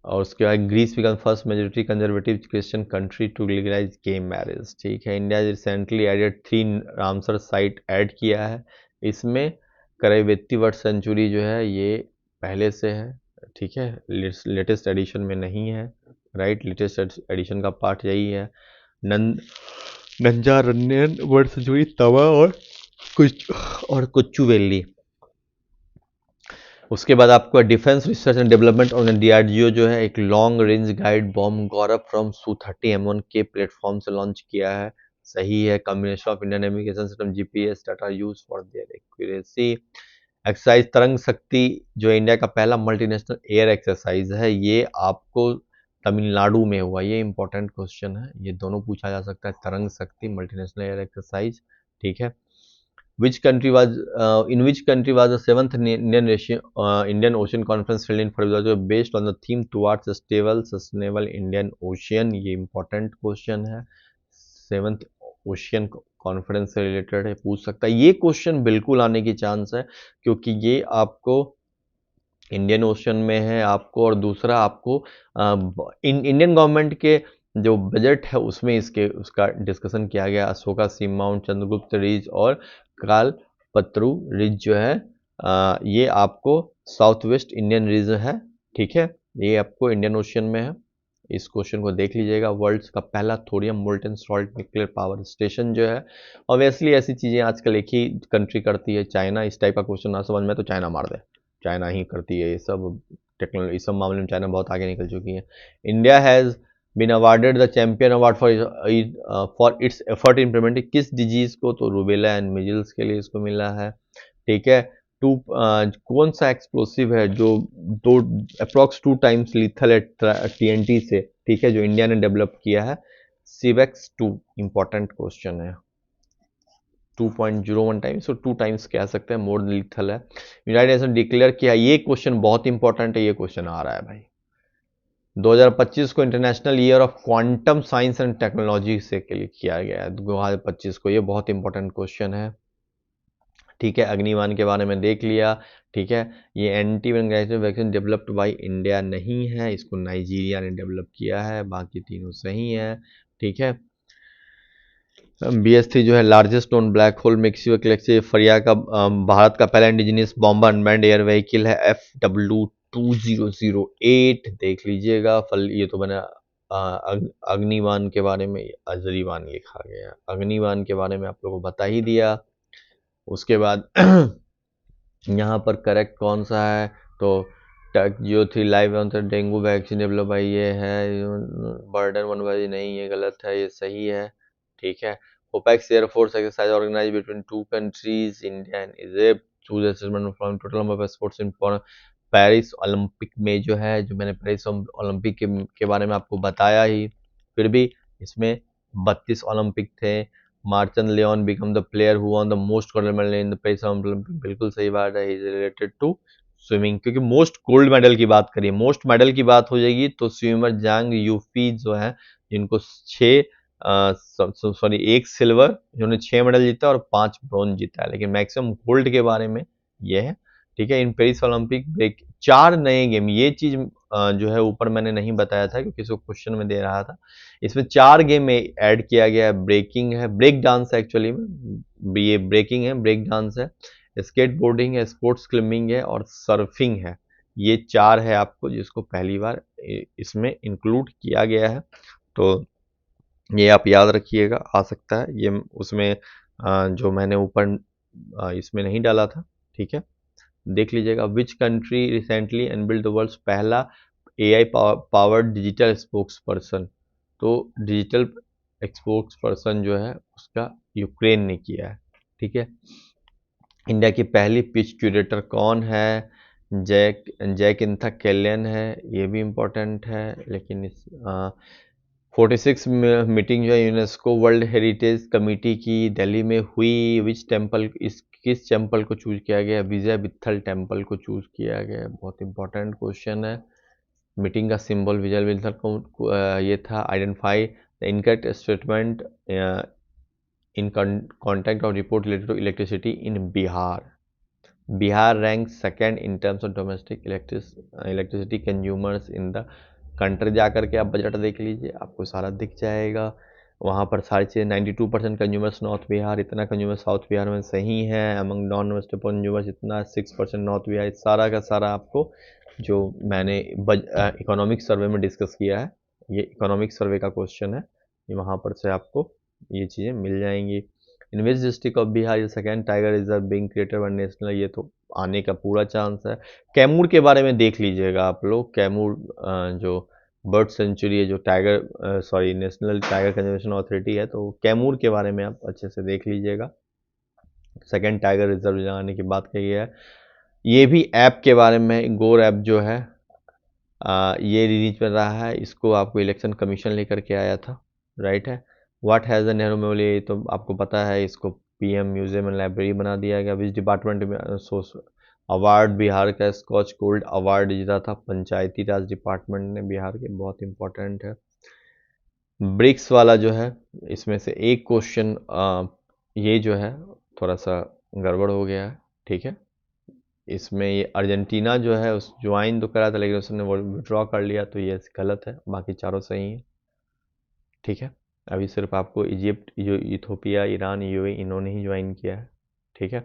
और उसके बाद Greece become first majority conservative Christian country to legalise gay marriage. ठीक है, India recently added 3 Ramsar site add किया है। इसमें करैवेत्ती वर्ड सेंचुरी जो है ये पहले से है। ठीक है, लेटेस्ट एडिशन में नहीं है। राइट, लेटेस्ट एडिशन का पार्ट यही है। नंजारण्यन वर्ड सेंचुरी तवा और कोचुवेली। उसके बाद आपका डिफेंस रिसर्च एंड डेवलपमेंट और डीआरडीओ जो है एक long range guide bomb Gaurav from Su-30M1 के प्लेटफॉर्म से लॉन्च किया है। सही है। Combination of Indian navigation system GPS that are used for their accuracy. Exercise Tarang Shakti जो इंडिया का पहला मल्टीनेशनल एयर एक्सरसाइज है, ये आपको तमिलनाडु में हुआ। ये इंपॉर्टेंट क्वेश्चन है, ये दोनों पूछा जा सकता है, तरंग शक्ति मल्टीनेशनल एयर एक्सरसाइज। ठीक है, which country was in which country was the 7th Indian Ocean Conference held in February based on the theme towards a stable sustainable Indian Ocean? ये important question है। 7th ओशियन कॉन्फ्रेंस से related है, पूछ सकता है। ये question बिल्कुल आने की चांस है, क्योंकि ये आपको इंडियन ओशन में है आपको, और दूसरा आपको इंडियन गवर्नमेंट के जो बजट है उसमें उसका डिस्कशन किया गया। अशोका सी माउंट, चंद्रगुप्त रिज और कालपत्रु रिज जो है ये आपको साउथ वेस्ट इंडियन रीजन है। ठीक है, ये आपको इंडियन ओशन में है। इस क्वेश्चन को देख लीजिएगा। वर्ल्ड का पहला thorium molten salt nuclear power station जो है, ऑब्वियसली ऐसी चीज़ें आजकल एक ही कंट्री करती है, चाइना। इस टाइप का क्वेश्चन ना समझ में तो चाइना मार दे, चाइना ही करती है ये सब टेक्नोलॉजी। इस सब मामले में चाइना बहुत आगे निकल चुकी है। India has been awarded the champion award for its effort implementing किस डिजीज को? तो रूबेला एंड मिजल्स के लिए इसको मिला है। ठीक है, कौन सा एक्सप्लोसिव है जो अप्रॉक्स 2 टाइम्स लीथल है TNT से? ठीक है, जो इंडिया ने डेवलप किया है, सिवेक्स 2। इंपॉर्टेंट क्वेश्चन है। 2.01 टाइम्स और 2 टाइम्स कह सकते हैं मोर लीथल है। यूनाइटेड नेशन डिक्लेयर किया। ये क्वेश्चन बहुत इंपॉर्टेंट है। ये क्वेश्चन आ रहा है भाई। 2025 को international year of quantum science and technology से के लिए किया गया है 2025 को। ये बहुत इंपॉर्टेंट क्वेश्चन है। ठीक है, अग्निवान के बारे में देख लिया। ठीक है, ये anti vaccine developed by India नहीं है, इसको नाइजीरिया ने डेवलप किया है। बाकी तीनों सही है। ठीक है, BS3 जो है largest known black hole maximum galaxy फरिया का भारत का पहला indigenous bomber unmanned air vehicle है FW2008। देख लीजिएगा। ये तो बना अग्निवान के बारे में अजरीवान लिखा गया। अग्निवान के बारे में आप लोगों को बता ही दिया। उसके बाद यहाँ पर करेक्ट कौन सा है? तो जो थी live on dengue vaccine develop भाई, ये है बर्डन वन भाई, नहीं ये गलत है, ये सही है। ठीक है, ओपेक्स air force exercise organise between 2 countries India and Egypt choose assessment from total number of sports in Paris Olympic में जो है, जो मैंने पेरिस ओलंपिक के बारे में आपको बताया ही, फिर भी इसमें 32 ओलंपिक थे। Marchand Leon become the player who won the most gold medal in the Paris Olympic. बिल्कुल सही बात है, इज रिलेटेड टू स्विमिंग, क्योंकि मोस्ट गोल्ड मेडल की बात करिए, मोस्ट मेडल की बात हो जाएगी तो स्विमर जांग यूफी जो है, जिनको 1 सिल्वर, जिन्होंने 6 मेडल जीता और 5 ब्रॉन्ज जीता है, लेकिन मैक्सिमम गोल्ड के बारे में ये है। ठीक है। इन पेरिस ओलंपिक ब्रेक 4 नए गेम, ये चीज जो है ऊपर मैंने नहीं बताया था क्योंकि इसको क्वेश्चन में दे रहा था। इसमें 4 गेम में ऐड किया गया है। ब्रेकिंग है, ब्रेक डांस है एक्चुअली में, ये ब्रेकिंग है, ब्रेक डांस है, स्केट बोर्डिंग है, स्पोर्ट्स क्लाइंबिंग है और सर्फिंग है। ये 4 है आपको जिसको पहली बार इसमें इंक्लूड किया गया है। तो ये आप याद रखिएगा, आ सकता है ये उसमें जो मैंने ऊपर इसमें नहीं डाला था। ठीक है, देख लीजिएगा। Which country recently unveiled the world's पहला AI powered digital spokesperson. तो डिजिटल स्पोक्स पर्सन जो है उसका यूक्रेन ने किया है। ठीक है। इंडिया की पहली पिच क्यूरेटर कौन है? जैक इंथा केलियन है, ये भी इम्पोर्टेंट है। लेकिन इस 46 मीटिंग जो है यूनेस्को वर्ल्ड हेरिटेज कमेटी की दिल्ली में हुई। विच टेम्पल, किस टेम्पल को चूज किया गया? विजय विट्ठल टेम्पल को चूज किया गया। बहुत इंपॉर्टेंट क्वेश्चन है। मीटिंग का सिंबल विजय विट्ठल को ये था। Identify the incorrect statement in context of report related to electricity in Bihar. Bihar rank second in terms of domestic electricity consumers in the country. जा करके आप बजट देख लीजिए, आपको सारा दिख जाएगा। वहाँ पर सारी चीज़ें 92% कंज्यूमर्स नॉर्थ बिहार, इतना कंज्यूमर साउथ बिहार में सही है। अमंग नॉन वेस्टर्न कंज्यूमर्स इतना 6% नॉर्थ बिहार। सारा का सारा आपको जो मैंने इकोनॉमिक सर्वे में डिस्कस किया है, ये इकोनॉमिक सर्वे का क्वेश्चन है, ये वहाँ पर से आपको ये चीज़ें मिल जाएंगी। In which district of Bihar second tiger reserve being created by national, ये तो आने का पूरा चांस है। कैमूर के बारे में देख लीजिएगा आप लोग। कैमूर जो बर्ड सेंचुरी है, जो tiger sorry national tiger conservation authority है, तो कैमूर के बारे में आप अच्छे से देख लीजिएगा। सेकेंड टाइगर रिजर्व लगाने की बात कही है। ये भी ऐप के बारे में, गोर ऐप जो है ये रिलीज कर रहा है। इसको आपको इलेक्शन कमीशन लेकर के आया था, राइट है। What has the Nehru memorial, तो आपको पता है, इसको PM म्यूजियम एंड लाइब्रेरी बना दिया गया। विच डिपार्टमेंट में अवार्ड बिहार का स्कॉच गोल्ड अवार्ड जीता था? पंचायती राज डिपार्टमेंट ने बिहार के। बहुत इंपॉर्टेंट है। ब्रिक्स वाला जो है, इसमें से एक क्वेश्चन ये जो है थोड़ा सा गड़बड़ हो गया है। ठीक है, इसमें ये अर्जेंटीना जो है उस ज्वाइन तो करा था लेकिन उसने विड्रॉ कर लिया, तो ये गलत है। बाकी चारों सही है। ठीक है, अभी सिर्फ आपको इजिप्ट, जो इथोपिया, ईरान, UAE इन्होंने ही ज्वाइन किया है। ठीक है।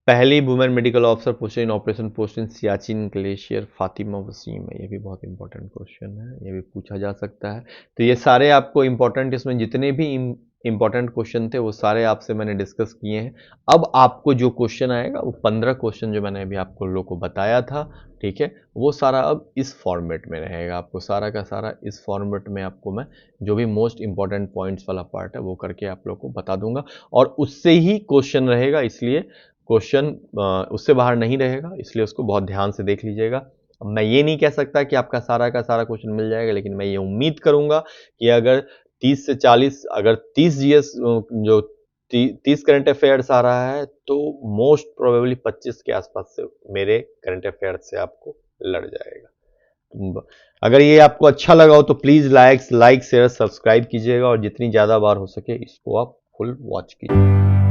पहली women medical officer posted in operation post in Siachen glacier, Fatima Wasim है। ये भी बहुत इंपॉर्टेंट क्वेश्चन है, ये भी पूछा जा सकता है। तो ये सारे आपको इंपॉर्टेंट, इसमें जितने भी इंपॉर्टेंट क्वेश्चन थे वो सारे आपसे मैंने डिस्कस किए हैं। अब आपको जो क्वेश्चन आएगा वो 15 क्वेश्चन जो मैंने अभी आपको लोगों को बताया था, ठीक है, वो सारा अब इस फॉर्मेट में रहेगा। आपको सारा का सारा इस फॉर्मेट में आपको मैं जो भी मोस्ट इंपॉर्टेंट पॉइंट्स वाला पार्ट है वो करके आप लोग को बता दूंगा, और उससे ही क्वेश्चन रहेगा। इसलिए क्वेश्चन उससे बाहर नहीं रहेगा, इसलिए उसको बहुत ध्यान से देख लीजिएगा। अब मैं ये नहीं कह सकता कि आपका सारा का सारा क्वेश्चन मिल जाएगा, लेकिन मैं ये उम्मीद करूंगा कि अगर 30 से 40, अगर 30 GS जो 30 करंट अफेयर्स आ रहा है, तो मोस्ट प्रोबेबली 25 के आसपास से मेरे करंट अफेयर्स से आपको लड़ जाएगा। अगर ये आपको अच्छा लगा हो तो प्लीज लाइक शेयर सब्सक्राइब कीजिएगा, और जितनी ज्यादा बार हो सके इसको आप फुल वॉच कीजिए।